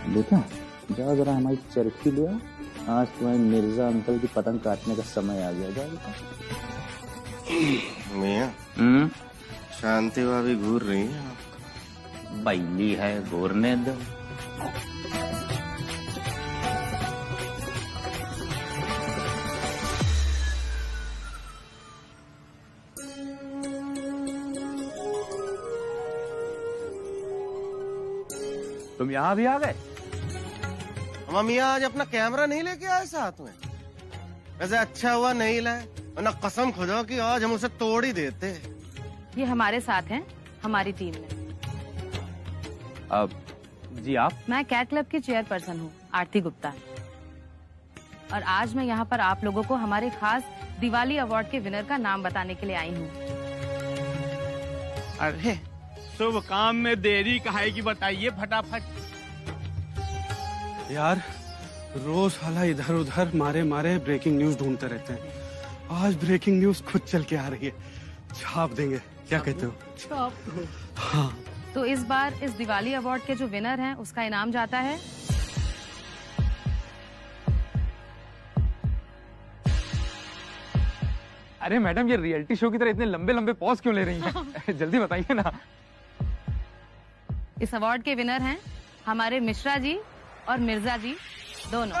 S15: बेटा जाओ जरा हमारी चरखी ले आओ, आज तुम्हारे मिर्जा अंकल की पतंग काटने का समय आ गया। जाओ बेटा।
S9: मियाँ, शांति भाभी घूर रही है।
S15: बैली है, घूरने दो।
S7: तुम यहाँ भी आ गए?
S9: हम मियाँ आज अपना कैमरा नहीं लेके आए साथ में। वैसे अच्छा हुआ नहीं लाए, वरना कसम खुदा कि आज हम उसे तोड़ ही देते।
S2: ये हमारे साथ हैं, हमारी टीम में।
S7: अब जी आप?
S2: मैं कैट क्लब की चेयरपर्सन हूँ, आरती गुप्ता, और आज मैं यहाँ पर आप लोगों को हमारे खास दिवाली अवार्ड के विनर का नाम बताने के लिए आई हूँ।
S8: अरे शुभ काम में देरी काहे की, बताइए फटाफट।
S6: यार रोज साला इधर उधर मारे मारे ब्रेकिंग न्यूज ढूंढते रहते हैं, आज ब्रेकिंग न्यूज खुद चल के आ रही है, छाप देंगे। क्या कहते हो?
S2: छाप दो।
S6: हाँ।
S2: तो इस बार इस दिवाली अवार्ड के जो विनर हैं उसका इनाम जाता है
S4: अरे मैडम, ये रियलिटी शो की तरह इतने लंबे लंबे पॉज क्यों ले रही हैं? जल्दी बताइए ना।
S2: इस अवार्ड के विनर हैं हमारे मिश्रा जी और मिर्जा जी दोनों।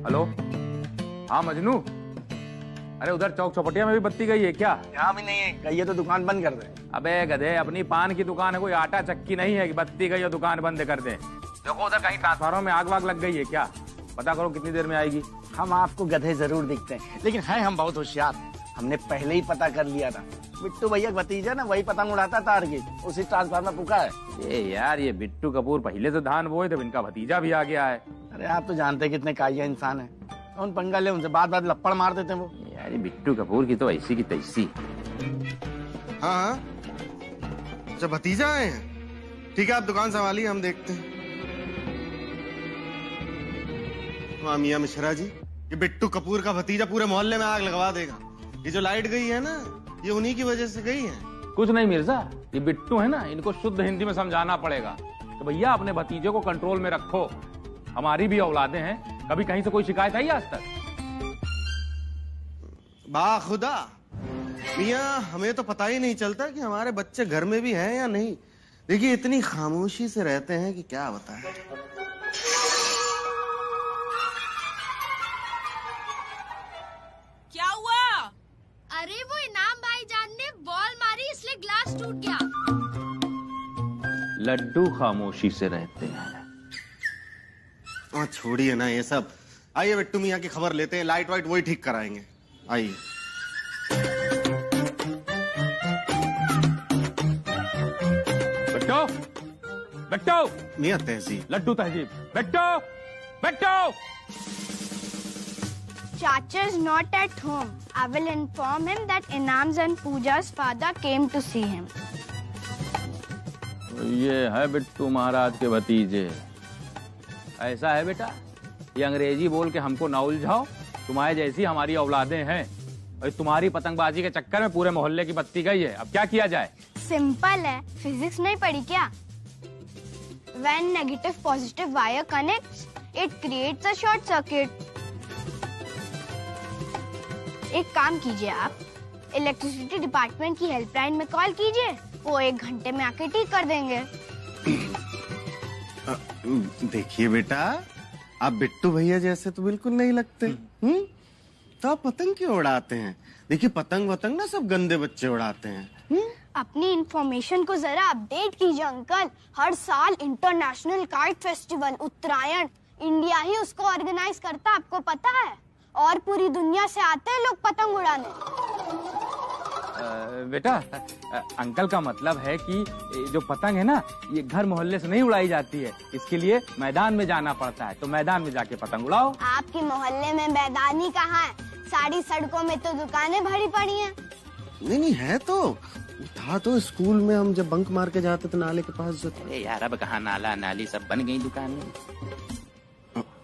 S4: हेलो, हाँ मजनू, अरे उधर चौक चौपटिया में भी बत्ती गई है क्या?
S6: यहाँ भी नहीं है, कहिए तो दुकान बंद कर दे।
S4: अबे गधे, अपनी पान की दुकान है, कोई आटा चक्की नहीं है कि बत्ती गई और दुकान बंद कर दे। देखो उधर कहीं ट्रांसफार्मर में आग वाग लग गई है क्या? पता करो कितनी देर में आएगी।
S6: हम आपको गधे जरूर दिखते हैं, लेकिन हैं हम बहुत होशियार। हमने पहले ही पता कर लिया था। बिट्टू भैया भतीजा ना, वही पतंग उड़ाता तार की, उसी ट्रांसफार्मर पुका है।
S4: ये यार, ये बिट्टू कपूर पहले से धान बोए थे, इनका भतीजा भी आ गया है।
S6: अरे आप तो जानते हैं कितने काया इंसान है, कौन पंगा ले उनसे, बात बात लप्पड़ मार देते हैं वो।
S4: यार ये बिट्टू कपूर की तो ऐसी की तैसी।
S9: हाँ, अच्छा भतीजा आए हैं, ठीक है आप दुकान संभालिए, हम देखते हैं। हाँ मियाँ मिश्रा जी, ये बिट्टू कपूर का भतीजा पूरे मोहल्ले में आग लगवा देगा। ये जो लाइट गई है ना, ये उन्हीं की वजह से गई है।
S4: कुछ नहीं मिर्जा, ये बिट्टू है ना, इनको शुद्ध हिंदी में समझाना पड़ेगा। तो भैया अपने भतीजे को कंट्रोल में रखो, हमारी भी औलादे हैं, कभी कहीं से कोई शिकायत आई आज तक?
S9: बाखुदा मियाँ, हमें तो पता ही नहीं चलता कि हमारे बच्चे घर में भी हैं या नहीं। देखिए इतनी खामोशी से रहते हैं कि क्या बताएं।
S3: क्या हुआ?
S13: अरे वो इनाम भाईजान ने बॉल मारी, इसलिए ग्लास टूट गया।
S7: लड्डू खामोशी से रहते हैं।
S9: छोड़िए ना ये सब। आइए बिट्टू मियाँ की खबर लेते हैं, लाइट वाइट वही ठीक कराएंगे। आइए।
S7: बिट्टू, बिट्टू,
S9: मियाँ तहजीब।
S7: लड्डू तहजीब। Bittu, Bittu.
S13: Chacha is not at home. I will inform him that Inam's and Pooja's father came to see him.
S7: ये है बिट्टू महाराज के भतीजे। ऐसा है बेटा, ये अंग्रेजी बोल के हमको ना उलझाओ। तुम्हारे जैसी हमारी औलादें हैं और तुम्हारी पतंगबाजी के चक्कर में पूरे मोहल्ले की बत्ती गई है। अब क्या किया जाए?
S13: सिंपल है, फिजिक्स नहीं पढ़ी क्या? When negative positive wire connects, it creates a short circuit. एक काम कीजिए, आप इलेक्ट्रिसिटी डिपार्टमेंट की हेल्पलाइन में कॉल कीजिए, वो 1 घंटे में आके ठीक कर देंगे।
S9: देखिए बेटा, आप बिट्टू भैया जैसे तो बिल्कुल नहीं लगते। तो आप पतंग क्यों उड़ाते हैं? देखिए पतंग वतंग ना सब गंदे बच्चे उड़ाते हैं।
S13: अपनी इंफॉर्मेशन को जरा अपडेट कीजिए अंकल। हर साल इंटरनेशनल काइट फेस्टिवल उत्तरायण इंडिया ही उसको ऑर्गेनाइज करता, आपको पता है? और पूरी दुनिया से आते हैं लोग पतंग उड़ाने।
S7: बेटा, अंकल का मतलब है कि जो पतंग है ना, ये घर मोहल्ले से नहीं उड़ाई जाती है। इसके लिए मैदान में जाना पड़ता है, तो मैदान में जाके पतंग उड़ाओ।
S13: आपके मोहल्ले में मैदान ही कहाँ है? सारी सड़कों में तो दुकानें भरी पड़ी हैं।
S9: नहीं है तो था तो स्कूल में हम जब बंक मार के जाते थे नाले के पास।
S15: अरे यार अब कहाँ नाला नाली सब बन गई दुकानें।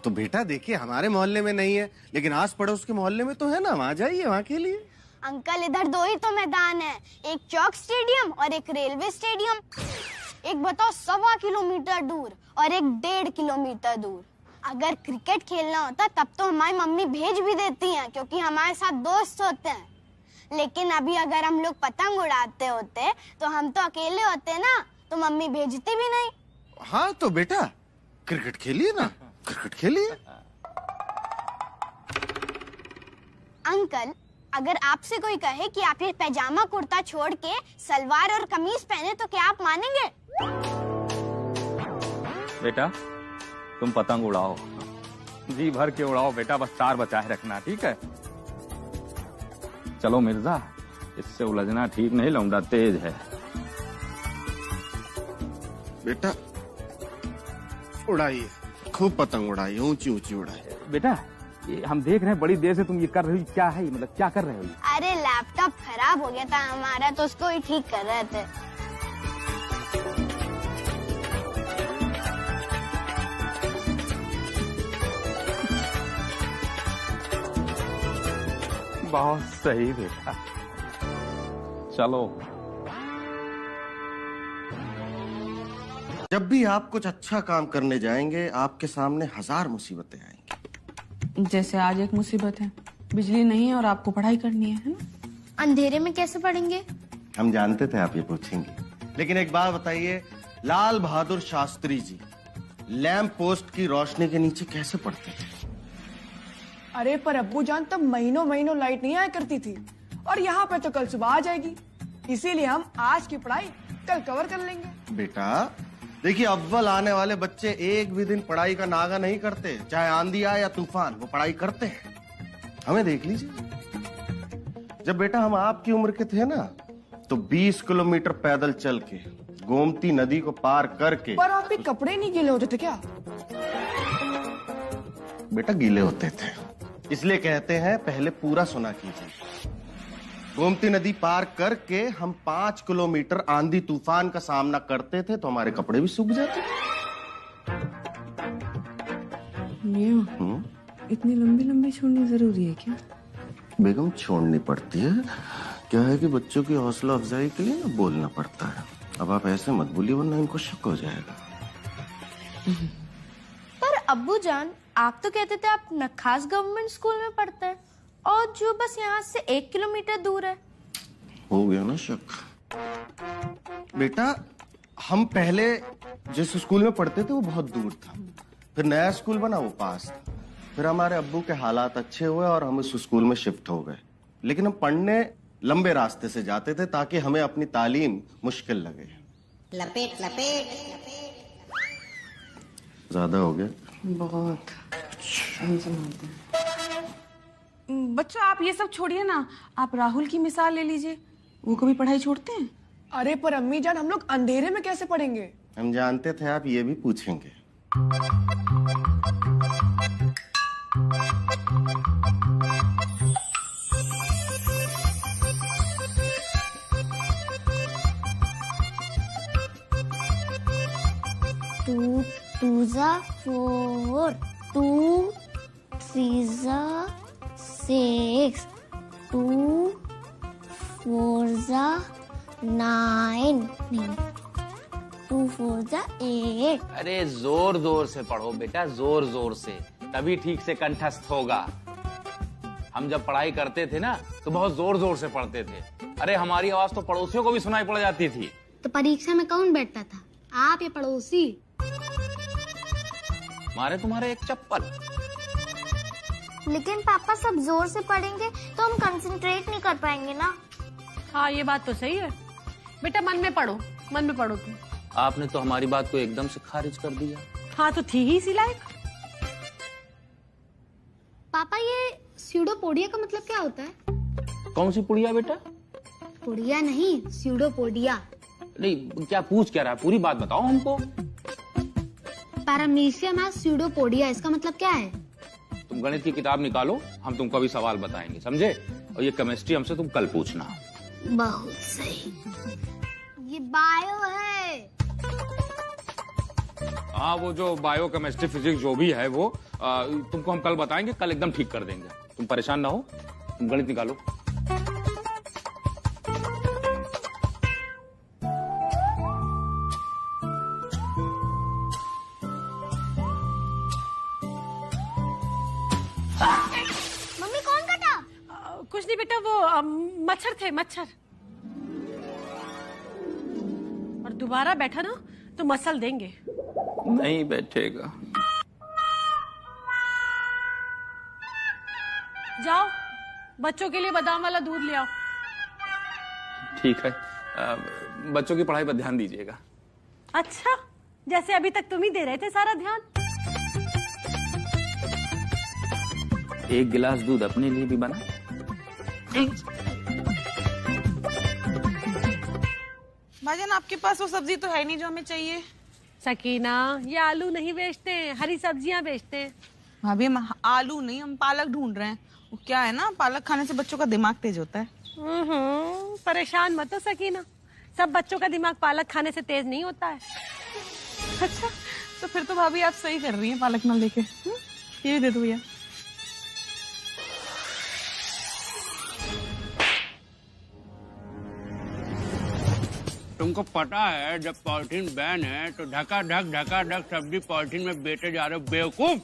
S9: तो बेटा देखिए हमारे मोहल्ले में नहीं है, लेकिन आस पड़ोस के मोहल्ले में तो है ना, वहाँ जाइए, वहाँ खेलिए।
S13: अंकल इधर 2 ही तो मैदान है, एक चौक स्टेडियम और एक रेलवे स्टेडियम। एक बताओ 1.25 किलोमीटर दूर और एक 1.5 किलोमीटर दूर। अगर क्रिकेट खेलना होता तब तो हमारी मम्मी भेज भी देती हैं, क्योंकि हमारे साथ दोस्त होते हैं। लेकिन अभी अगर हम लोग पतंग उड़ाते होते तो हम तो अकेले होते ना, तो मम्मी भेजती भी नहीं।
S9: हाँ तो बेटा क्रिकेट खेलिए ना, क्रिकेट खेलिए।
S13: अंकल अगर आपसे कोई कहे कि आप ये पैजामा कुर्ता छोड़ के सलवार और कमीज पहने तो क्या आप मानेंगे?
S7: बेटा तुम पतंग उड़ाओ, जी भर के उड़ाओ बेटा, बस तार बचाए रखना, ठीक है? चलो मिर्जा, इससे उलझना ठीक नहीं, लौंडा तेज है।
S9: बेटा उड़ाइए, खूब पतंग उड़ाइए, ऊंची ऊंची उड़ाइए।
S7: बेटा ये हम देख रहे हैं बड़ी देर से तुम ये कर रही हो, क्या है मतलब क्या कर रहे हो?
S13: अरे लैपटॉप खराब हो गया था हमारा, तो उसको ही ठीक कर रहे थे।
S7: बहुत सही बेटा, चलो।
S9: जब भी आप कुछ अच्छा काम करने जाएंगे आपके सामने 1000 मुसीबतें आएंगी।
S2: जैसे आज एक मुसीबत है, बिजली नहीं है और आपको पढ़ाई करनी है ना?
S13: अंधेरे में कैसे पढ़ेंगे?
S9: हम जानते थे आप ये पूछेंगे, लेकिन एक बात बताइए, लाल बहादुर शास्त्री जी लैंप पोस्ट की रोशनी के नीचे कैसे पढ़ते थे?
S11: अरे पर अब्बू जान तब महीनों महीनों लाइट नहीं आया करती थी, और यहाँ पे तो कल सुबह आ जाएगी, इसीलिए हम आज की पढ़ाई कल कवर कर लेंगे।
S9: बेटा देखिए, अव्वल आने वाले बच्चे एक भी दिन पढ़ाई का नागा नहीं करते, चाहे आंधी आए या तूफान, वो पढ़ाई करते हैं। हमें देख लीजिए, जब बेटा हम आपकी उम्र के थे ना, तो 20 किलोमीटर पैदल चल के गोमती नदी को पार करके।
S11: पर आपके कपड़े नहीं गीले होते थे क्या?
S9: बेटा गीले होते थे, इसलिए कहते हैं पहले पूरा सुना कीजिए। गोमती नदी पार करके हम 5 किलोमीटर आंधी तूफान का सामना करते थे, तो हमारे कपड़े भी सूख जाते।
S2: इतनी लंबी लंबी छोड़नी जरूरी है क्या?
S9: बेगम छोड़नी पड़ती है, क्या है कि बच्चों की हौसला अफजाई के लिए ना बोलना पड़ता है। अब आप ऐसे मत बोलिए वरना इनको शक हो जाएगा।
S16: पर अब्बू जान आप तो कहते थे आप नखास गवर्नमेंट स्कूल में पढ़ते हैं, और जो बस यहाँ से 1 किलोमीटर दूर है।
S9: हो गया ना शक। बेटा हम पहले जिस स्कूल में पढ़ते थे वो बहुत दूर था, फिर नया स्कूल बना वो पास था, फिर हमारे अब्बू के हालात अच्छे हुए और हम उस स्कूल में शिफ्ट हो गए। लेकिन हम पढ़ने लंबे रास्ते से जाते थे ताकि हमें अपनी तालीम मुश्किल लगे।
S12: लपेट लपेट
S9: ज्यादा हो गया।
S2: बहुत
S11: बच्चों आप ये सब छोड़िए ना, आप राहुल की मिसाल ले लीजिए, वो कभी पढ़ाई छोड़ते हैं? अरे पर अम्मी जान, हम लोग अंधेरे में कैसे पढ़ेंगे?
S9: हम जानते थे आप ये भी पूछेंगे।
S13: टू टू जा 4, 2 3 जा 6, 2 4 जा 9, 2 4 जा 8।
S7: अरे जोर जोर से पढ़ो बेटा, जोर जोर से, तभी ठीक से कंठस्थ होगा। हम जब पढ़ाई करते थे ना तो बहुत जोर जोर से पढ़ते थे। अरे हमारी आवाज तो पड़ोसियों को भी सुनाई पड़ जाती थी।
S13: तो परीक्षा में कौन बैठता था, आप या पड़ोसी?
S7: मारे तुम्हारे एक चप्पल।
S13: लेकिन पापा सब जोर से पढ़ेंगे तो हम कंसंट्रेट नहीं कर पाएंगे ना।
S3: हाँ ये बात तो सही है बेटा, मन में पढ़ो, मन में पढ़ो तुम।
S7: आपने तो हमारी बात को एकदम से खारिज कर दिया।
S3: हाँ तो थी ही इसी लायक।
S13: पापा ये स्यूडोपोडिया का मतलब क्या होता है?
S7: कौन सी पुड़िया बेटा?
S13: पोडिया नहीं, स्यूडोपोडिया।
S7: नहीं क्या पूछ क्या रहा है, पूरी बात बताओ हमको।
S13: पैरामीशियम है स्यूडोपोडिया, इसका मतलब क्या है?
S7: तुम गणित की किताब निकालो, हम तुमको अभी सवाल बताएंगे, समझे? और ये केमिस्ट्री हमसे तुम कल पूछना।
S13: बहुत सही। ये बायो है।
S4: हाँ वो जो बायो केमिस्ट्री फिजिक्स जो भी है वो तुमको हम कल बताएंगे, कल एकदम ठीक कर देंगे। तुम परेशान ना हो, तुम गणित निकालो।
S13: मम्मी कौन कटा?
S3: कुछ नहीं बेटा, वो मच्छर थे, मच्छर। और दोबारा बैठा ना तो मसल देंगे।
S4: नहीं बैठेगा।
S3: जाओ बच्चों के लिए बादाम वाला दूध ले आओ।
S4: ठीक है, बच्चों की पढ़ाई पर ध्यान दीजिएगा।
S3: अच्छा, जैसे अभी तक तुम ही दे रहे थे सारा ध्यान।
S7: एक गिलास दूध अपने लिए भी बना।
S11: भाईजान आपके पास वो सब्जी तो है नहीं जो हमें चाहिए।
S3: सकीना, ये आलू नहीं बेचते हैं, हरी सब्जियां बेचते हैं।
S11: भाभी हम आलू नहीं, हम पालक ढूंढ रहे हैं। वो क्या है ना, पालक खाने से बच्चों का दिमाग तेज होता है।
S3: परेशान मत हो सकीना, सब बच्चों का दिमाग पालक खाने से तेज नहीं होता है।
S11: अच्छा, तो फिर तो भाभी आप सही कर रही हैं पालक ना लेके। ये भी दे दो भैया।
S8: तुमको पता है जब पॉलिथीन बैन है तो ढका ढक सब्जी पॉलिथीन में बेचे जा रहे हो, बेवकूफ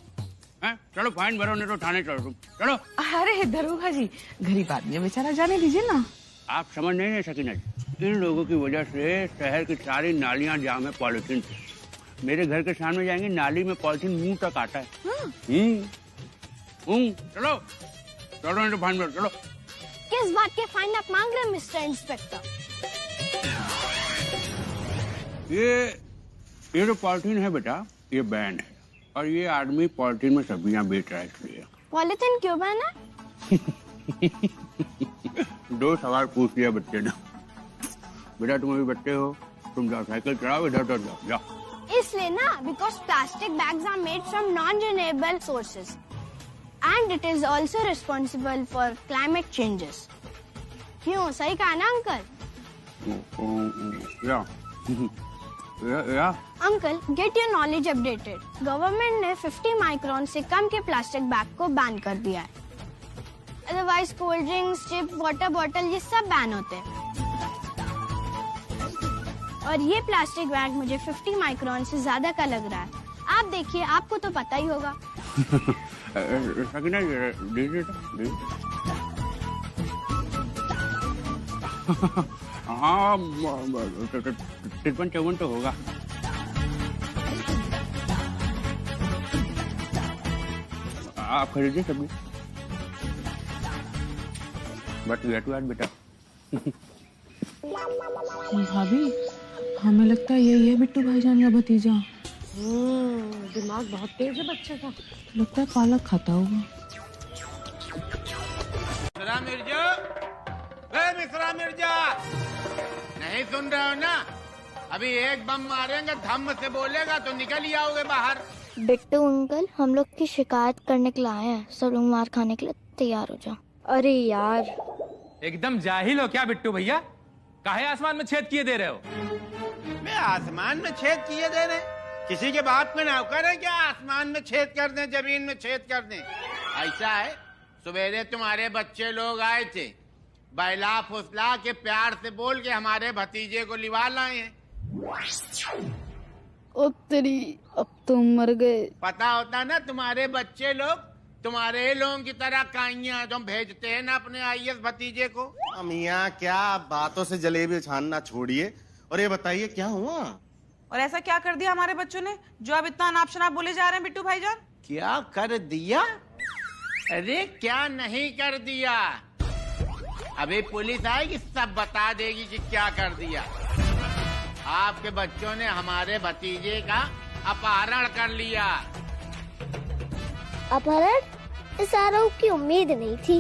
S8: हैं? चलो फाइन भरो, नहीं तो थाने चलो तुम, चलो।
S11: अरे दरोगा जी, गरीब आदमी है बेचारा, जाने दीजिए ना।
S8: आप समझ नहीं रहे सकीना जी, इन लोगों की वजह से शहर की सारी नालियां जाम है पॉलिथीन से। मेरे घर के सामने जाएंगे, नाली में पॉलिथीन मुंह तक आता है। चलो चलो, नहीं तो फाइन भरो, चलो।
S13: किस बात के फाइन आप मांग रहे हैं मिस्टर इंस्पेक्टर?
S8: ये जो पॉलिथीन है बेटा, ये बैन है और ये आदमी पॉलिथीन में सब्जियां बेच रहा है, इसलिए।
S13: पॉलिथीन क्यों बैन है?
S8: 2 सवाल पूछ लिया बच्चे ने। बेटा तुम अभी बच्चे हो, तुम जाओ साइकिल चलाओ, इधर उधर जाओ, जाओ।
S13: इसलिए ना, because plastic bags are made from non renewable sources and it is also responsible for climate changes. क्यों, सही कहा ना अंकल?
S8: या
S13: uncle, get your knowledge updated. Government ने 50 माइक्रोन से कम के प्लास्टिक बैग को बैन कर दिया है। Otherwise cold drinks, chip, water bottle ये सब बैन होते हैं। और ये प्लास्टिक बैग मुझे 50 माइक्रोन से ज्यादा का लग रहा है। आप देखिए, आपको तो पता ही होगा।
S8: हाँ 53 तो होगा। आप खरीदिए सब्जी, बट गेट वेट बेटा।
S11: भाभी हमें लगता है यही है बिट्टू भाईजान का भतीजा।
S3: दिमाग बहुत तेज है बच्चे का।
S2: लगता है पालक खाता होगा।
S8: मिश्रा मिर्जा, मिश्रा मिर्जा, नहीं सुन रहे हो ना? अभी एक बम मारेंगे, धम्म से बोलेगा तो निकल ही आओगे बाहर।
S13: बिट्टू अंकल हम लोग की शिकायत करने के लिए आए हैं, सब लोग मार खाने के लिए तैयार हो जाओ। अरे यार
S7: एकदम जाहिल हो क्या बिट्टू भैया? काहे आसमान में छेद किए दे रहे हो?
S8: मैं आसमान में छेद किए दे रहे? किसी के बाप के नौकर है क्या आसमान में छेद कर दें, जमीन में छेद कर दें? ऐसा है, सवेरे तुम्हारे बच्चे लोग आए थे, बैला फुसला के प्यार से बोल के हमारे भतीजे को लिवा लाए हैं।
S16: ओ तेरी, अब तुम मर गए।
S8: पता होता ना तुम्हारे बच्चे लोग तुम्हारे लोगों की तरह काइयां तुम भेजते हैं ना अपने आईएस भतीजे को।
S9: मियाँ क्या बातों से जलेबी छानना छोड़िए और ये बताइए क्या हुआ?
S17: और ऐसा क्या कर दिया हमारे बच्चों ने जो अब इतना अनाप शनाप बोले जा रहे हैं बिट्टू भाईजान?
S8: क्या कर दिया? अरे क्या नहीं कर दिया, अभी पुलिस आएगी सब बता देगी कि क्या कर दिया। आपके बच्चों ने हमारे भतीजे का अपहरण कर लिया।
S13: अपहरण? इस आरोप की उम्मीद नहीं थी।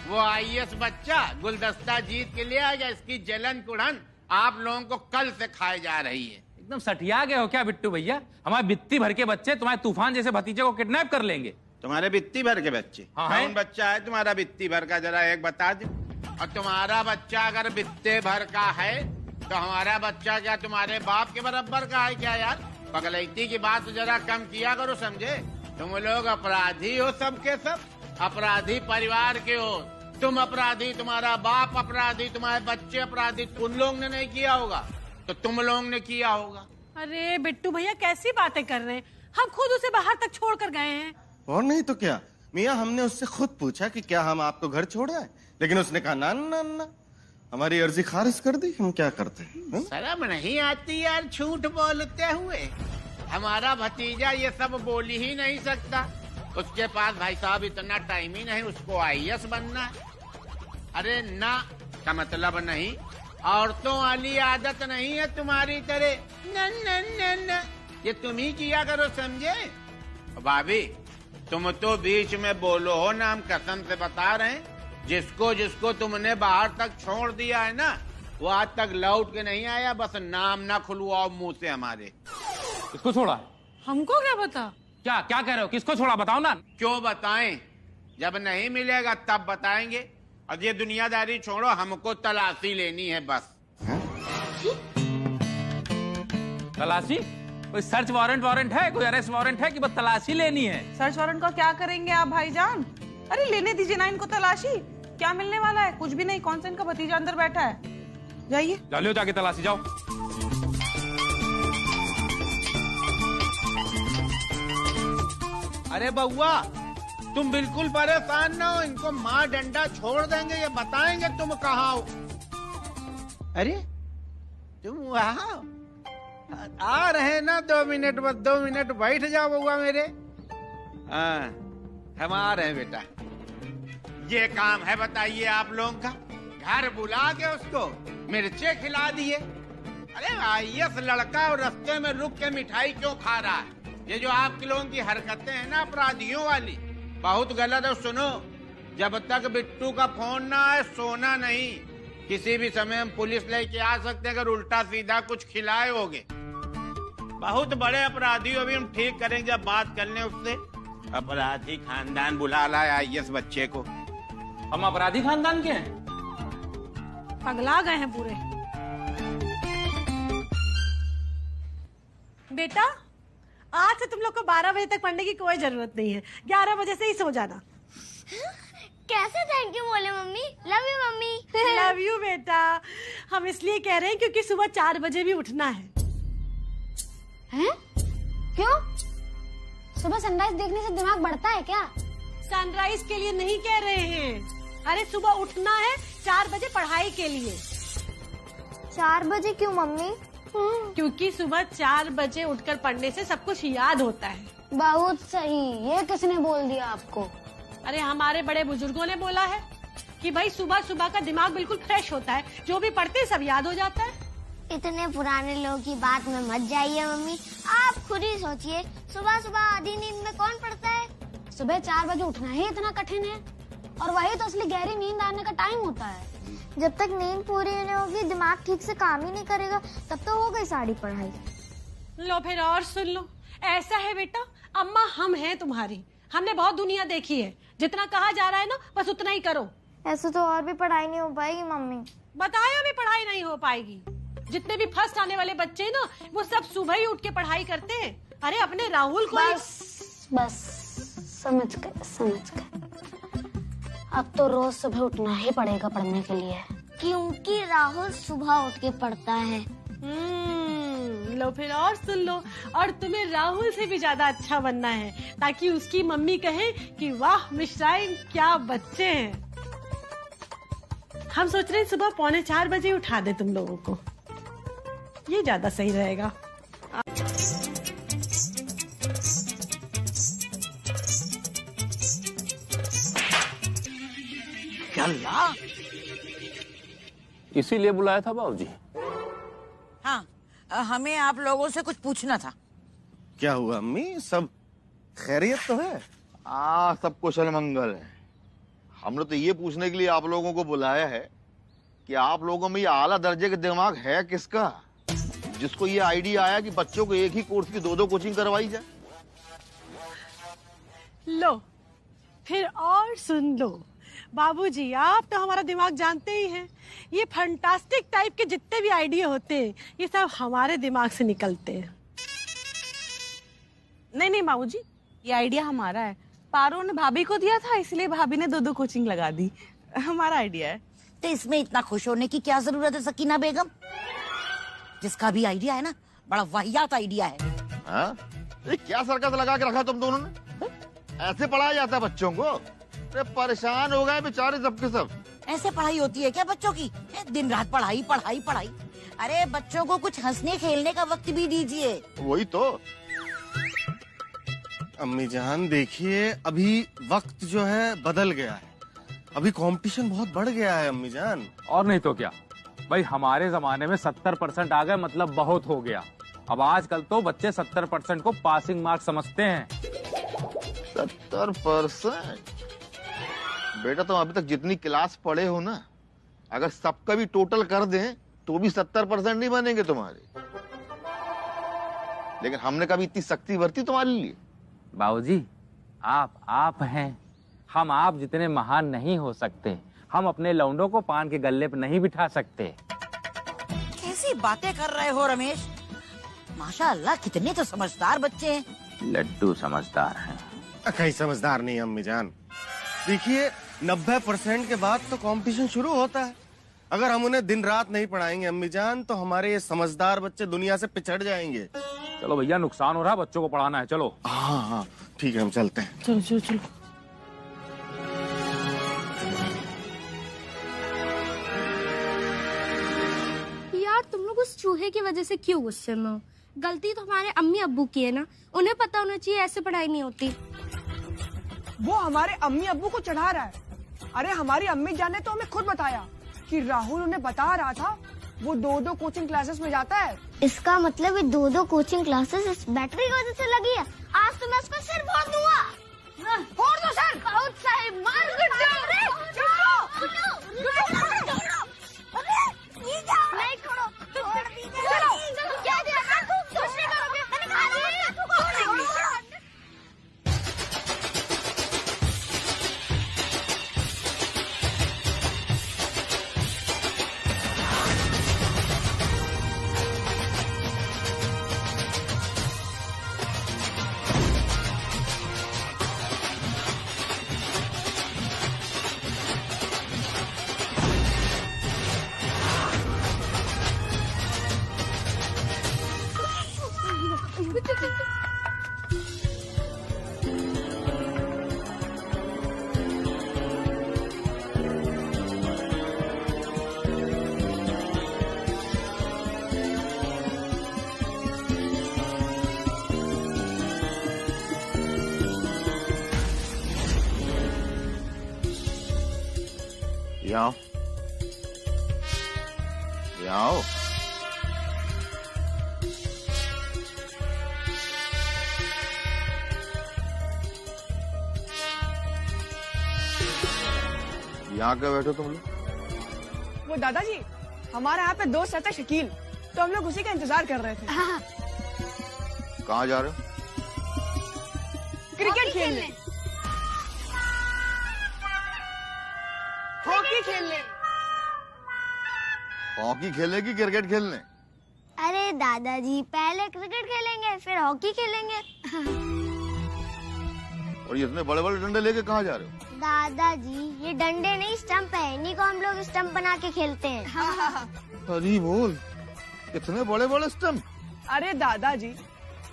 S8: वो आईएएस बच्चा गुलदस्ता जीत के ले आएगा, इसकी जलन कुड़न आप लोगों को कल से खाई जा रही है।
S7: एकदम सठिया गए हो क्या बिट्टू भैया? हमारे बित्ती भर के बच्चे तुम्हारे तूफान जैसे भतीजे को किडनैप कर लेंगे।
S8: तुम्हारे बित्ती भर के बच्चे?
S7: हाँ,
S8: कौन बच्चा है तुम्हारा बित्ती भर का, जरा एक बता दो। और तुम्हारा बच्चा अगर बित्ते भर का है तो हमारा बच्चा क्या तुम्हारे बाप के बराबर का है क्या? यार पगलैती की बात जरा कम किया करो, समझे? तुम लोग अपराधी हो, सबके सब अपराधी परिवार के हो। तुम अपराधी, तुम्हारा बाप अपराधी, तुम्हारे बच्चे अपराधी। उन लोग ने नहीं किया होगा तो तुम लोग ने किया होगा।
S3: अरे बिट्टू भैया कैसी बातें कर रहे हैं, हम खुद उसे बाहर तक छोड़ कर गए हैं।
S9: और नहीं तो क्या मियाँ, हमने उससे खुद पूछा कि क्या हम आपको घर छोड़ आए, लेकिन उसने कहा ना ना ना, हमारी अर्जी खारिज कर दी। हम क्या करते हैं?
S8: शर्म नहीं आती यार झूठ बोलते हुए? हमारा भतीजा ये सब बोल ही नहीं सकता, उसके पास भाई साहब इतना टाइम ही नहीं, उसको आईएएस बनना। अरे ना का मतलब नहीं, औरतों वाली आदत नहीं है तुम्हारी तरह। न न न न, ये तुम ही किया करो, समझे? भाभी तुम तो बीच में बोलो हो ना, हम कसम से बता रहे हैं, जिसको जिसको तुमने बाहर तक छोड़ दिया है ना, वो आज तक लौट के नहीं आया। बस नाम ना खुलवाओ मुंह से हमारे।
S7: किसको छोड़ा?
S3: हमको क्या पता?
S7: क्या क्या कह रहे हो? किसको छोड़ा बताओ ना।
S8: क्यों बताएं, जब नहीं मिलेगा तब बताएंगे। और ये दुनियादारी छोड़ो, हमको तलाशी लेनी है बस।
S7: तलाशी? कोई सर्च वारंट है, कोई अरेस्ट वारंट है कि बस तलाशी लेनी है?
S17: सर्च वारंट का क्या करेंगे आप भाईजान? अरे लेने दीजिए ना इनको तलाशी, क्या मिलने वाला है? कुछ भी नहीं, कौन सा इनका भतीजा अंदर बैठा है। जाइए
S7: चलो जाके तलाशी जाओ।
S8: अरे बउआ तुम बिल्कुल परेशान ना हो, इनको माँ डंडा छोड़ देंगे, ये बताएंगे तुम कहाँ हो। अरे तुम वहाँ आ रहे ना, 2 मिनट बस, 2 मिनट बैठ जाओ बउआ मेरे। हाँ हम आ रहे हैं बेटा। ये काम है बताइए आप लोगों का, घर बुला के उसको मिर्चे खिला दिए। अरे आईएएस लड़का और रास्ते में रुक के मिठाई क्यों खा रहा है? ये जो आप लोगों की हरकतें हैं ना अपराधियों वाली, बहुत गलत है। सुनो, जब तक बिट्टू का फोन ना आए सोना नहीं। किसी भी समय हम पुलिस लेके आ सकते हैं अगर उल्टा सीधा कुछ खिलाए होगे। बहुत बड़े अपराधी हो, अभी हम ठीक करेंगे जब बात कर लें उससे। अपराधी खानदान बुला लाए आईएएस बच्चे को।
S7: हम अपराधी खानदान के हैं?
S3: पगला गए हैं पूरे। बेटा आज से तुम लोग को 12 बजे तक पढ़ने की कोई जरूरत नहीं है, 11 बजे से ही सो जाना।
S13: कैसे थैंक यू बोले mummy? Love you mummy.
S3: Love you बेटा। हम इसलिए कह रहे हैं क्योंकि सुबह 4 बजे भी उठना है।
S13: हैं? क्यों? सुबह सनराइज देखने से दिमाग बढ़ता है क्या?
S3: सनराइज के लिए नहीं कह रहे हैं, अरे सुबह उठना है 4 बजे पढ़ाई के लिए।
S13: 4 बजे क्यों मम्मी?
S3: क्योंकि सुबह 4 बजे उठकर पढ़ने से सब कुछ याद होता है।
S13: बहुत सही, ये किसने बोल दिया आपको?
S3: अरे हमारे बड़े बुजुर्गों ने बोला है कि भाई सुबह सुबह का दिमाग बिल्कुल फ्रेश होता है, जो भी पढ़ते सब याद हो जाता है।
S13: इतने पुराने लोगों की बात में मत जाइए मम्मी। आप खुद ही सोचिए, सुबह सुबह आधी नींद में कौन पड़ता है?
S16: सुबह 4 बजे उठना ही इतना कठिन है, और वही तो असली गहरी नींद आने का टाइम होता है।
S13: जब तक नींद पूरी नहीं होगी, दिमाग ठीक से काम ही नहीं करेगा, तब तो हो गई सारी पढ़ाई।
S3: लो फिर और सुन लो, ऐसा है बेटा, अम्मा हम हैं तुम्हारी, हमने बहुत दुनिया देखी है, जितना कहा जा रहा है ना बस उतना ही करो।
S13: ऐसे तो और भी पढ़ाई नहीं हो पाएगी मम्मी।
S3: बताया भी पढ़ाई नहीं हो पाएगी। जितने भी फर्स्ट आने वाले बच्चे हैं ना, वो सब सुबह ही उठ के पढ़ाई करते हैं। अरे अपने राहुल को
S16: बस समझ गए। अब तो रोज सुबह उठना ही पड़ेगा पढ़ने के लिए,
S13: क्योंकि राहुल सुबह उठ के पढ़ता है।
S3: लो फिर और सुन लो, और तुम्हें राहुल से भी ज्यादा अच्छा बनना है, ताकि उसकी मम्मी कहे कि वाह मिश्राइन क्या बच्चे हैं। हम सोच रहे हैं सुबह 3:45 बजे उठा दे तुम लोगों को, ये ज्यादा सही रहेगा।
S14: अल्लाह,
S7: इसीलिए बुलाया था बाबूजी।
S14: हाँ, हमें आप लोगों से कुछ पूछना था।
S9: क्या हुआ अम्मी, सब खैरियत तो है?
S5: सब कुशल मंगल है। हमने तो ये पूछने के लिए आप लोगों को बुलाया है कि आप लोगों में ये आला दर्जे का दिमाग है किसका, जिसको ये आइडिया आया कि बच्चों को एक ही कोर्स की 2-2 कोचिंग करवाई जाए।
S3: लो फिर और सुन लो, बाबूजी आप तो हमारा दिमाग जानते ही हैं। ये फंटास्टिक टाइप के जितने भी आइडिया होते हैं, ये सब हमारे दिमाग से निकलते हैं।
S17: नहीं बाबूजी, ये आइडिया हमारा है। पारो ने भाभी को दिया था, इसलिए भाभी ने 2-2 कोचिंग लगा दी। हमारा आइडिया है।
S14: तो इसमें इतना खुश होने की क्या जरूरत है सकीना बेगम? जिसका भी आइडिया है ना, बड़ा वाहियात आइडिया है।
S5: हाँ? ये क्या सर्कस लगा के रखा तुम दोनों ने? ऐसे पढ़ाया जाता है बच्चों को? अरे परेशान हो गए बेचारे सबके सब।
S14: ऐसे पढ़ाई होती है क्या बच्चों की? दिन रात पढ़ाई पढ़ाई पढ़ाई। अरे बच्चों को कुछ हंसने खेलने का वक्त भी दीजिए।
S5: वही तो।
S9: अम्मी जान देखिए, अभी वक्त जो है बदल गया है, अभी कंपटीशन बहुत बढ़ गया है अम्मी जान।
S7: और नहीं तो क्या भाई, हमारे जमाने में 70% आ गए मतलब बहुत हो गया। अब आजकल तो बच्चे 70% को पासिंग मार्क समझते हैं।
S5: 70%? बेटा तुम अभी तक जितनी क्लास पढ़े हो ना, अगर सबका भी टोटल कर दें तो भी 70% नहीं बनेंगे तुम्हारे। लेकिन हमने कभी इतनी सख्ती बरती तुम्हारे लिए?
S7: बाबूजी आप हैं, हम आप जितने महान नहीं हो सकते। हम अपने लौंडों को पान के गल्ले पे नहीं बिठा सकते।
S14: कैसी बातें कर रहे हो रमेश? माशाअल्लाह, कितने तो समझदार बच्चे हैं।
S7: लड्डू समझदार हैं।
S9: कहीं समझदार नहीं अम्मी जान। देखिए 90% के बाद तो कंपटीशन शुरू होता है। अगर हम उन्हें दिन रात नहीं पढ़ाएंगे अम्मी जान, तो हमारे ये समझदार बच्चे दुनिया से पिछड़ जाएंगे।
S7: चलो भैया, नुकसान हो रहा है, बच्चों को पढ़ाना है। चलो
S9: हाँ ठीक है, हम चलते हैं।
S3: चलो।
S16: यार तुम लोग उस चूहे की वजह से क्यों गुस्से में हो? गलती तो हमारे अम्मी अब्बू की है ना, उन्हें पता होना चाहिए ऐसे पढ़ाई नहीं होती।
S11: वो हमारे अम्मी अब्बू को चढ़ा रहा है। अरे हमारी अम्मी जान ने तो हमें खुद बताया कि राहुल उन्हें बता रहा था वो 2-2 कोचिंग क्लासेस में जाता है।
S13: इसका मतलब ये 2-2 कोचिंग क्लासेस इस बैटरी की वजह से लगी है। आज तो मैं उसका सिर फोड़ दूंगा। फोड़ दो सर। बहुत सारे मार नहीं छोड़ो, छोड़ दीजिए। क्या कुछ नहीं करोगे? मैंने कहा
S5: आओ। यहाँ क्या बैठो तुम लोग?
S11: वो दादाजी, हमारे यहाँ पे दोस्त रहता है शकील, तो हम लोग उसी का इंतजार कर रहे थे।
S5: कहाँ जा रहे हो?
S11: क्रिकेट खेलने, हॉकी खेलने।
S5: हॉकी खेलने की क्रिकेट खेलने?
S13: अरे दादाजी, पहले क्रिकेट खेलेंगे फिर हॉकी खेलेंगे।
S5: और ये इतने बड़े बड़े डंडे लेके कहाँ जा रहे हो?
S13: दादाजी, ये डंडे नहीं स्टंप है, इन्हीं को हम लोग स्टंप बना के खेलते हैं।
S5: अरे बोल, इतने बड़े बड़े स्टंप?
S11: अरे दादाजी,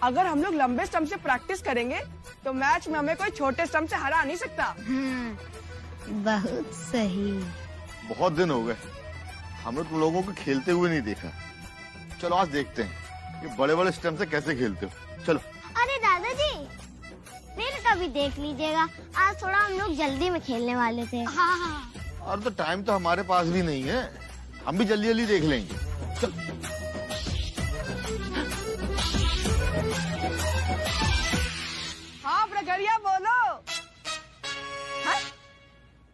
S11: अगर हम लोग लंबे स्टंप से प्रैक्टिस करेंगे तो मैच में हमें कोई छोटे स्टंप से हरा नहीं सकता।
S13: बहुत सही।
S5: बहुत दिन हो गए हमने तुम लोगों को खेलते हुए नहीं देखा। चलो आज देखते हैं ये बड़े बड़े स्टंप से कैसे खेलते हो। चलो।
S13: अरे दादाजी, फिर कभी देख लीजिएगा, आज थोड़ा हम लोग जल्दी में खेलने वाले थे।
S5: और तो टाइम तो हमारे पास भी नहीं है, हम भी जल्दी जल्दी देख लेंगे। चल।
S11: हाँ प्रगरिया बोलो। है?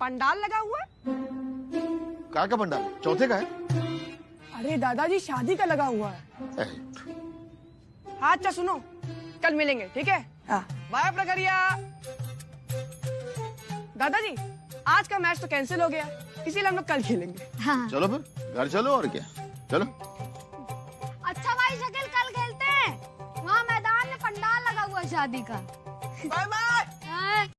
S11: पंडाल लगा हुआ है?
S5: का पंडाल? चौथे का है?
S11: अरे दादाजी, शादी का लगा हुआ है। हाँ अच्छा सुनो, कल मिलेंगे, ठीक है? हाँ बाय प्रगरिया। दादाजी, आज का मैच तो कैंसिल हो गया, इसीलिए हम लोग कल खेलेंगे।
S13: हाँ।
S5: चलो फिर घर चलो, और क्या। चलो।
S16: अच्छा भाई शकील, कल खेलते हैं, वहाँ मैदान में पंडाल लगा हुआ है शादी का।
S11: Bye bye.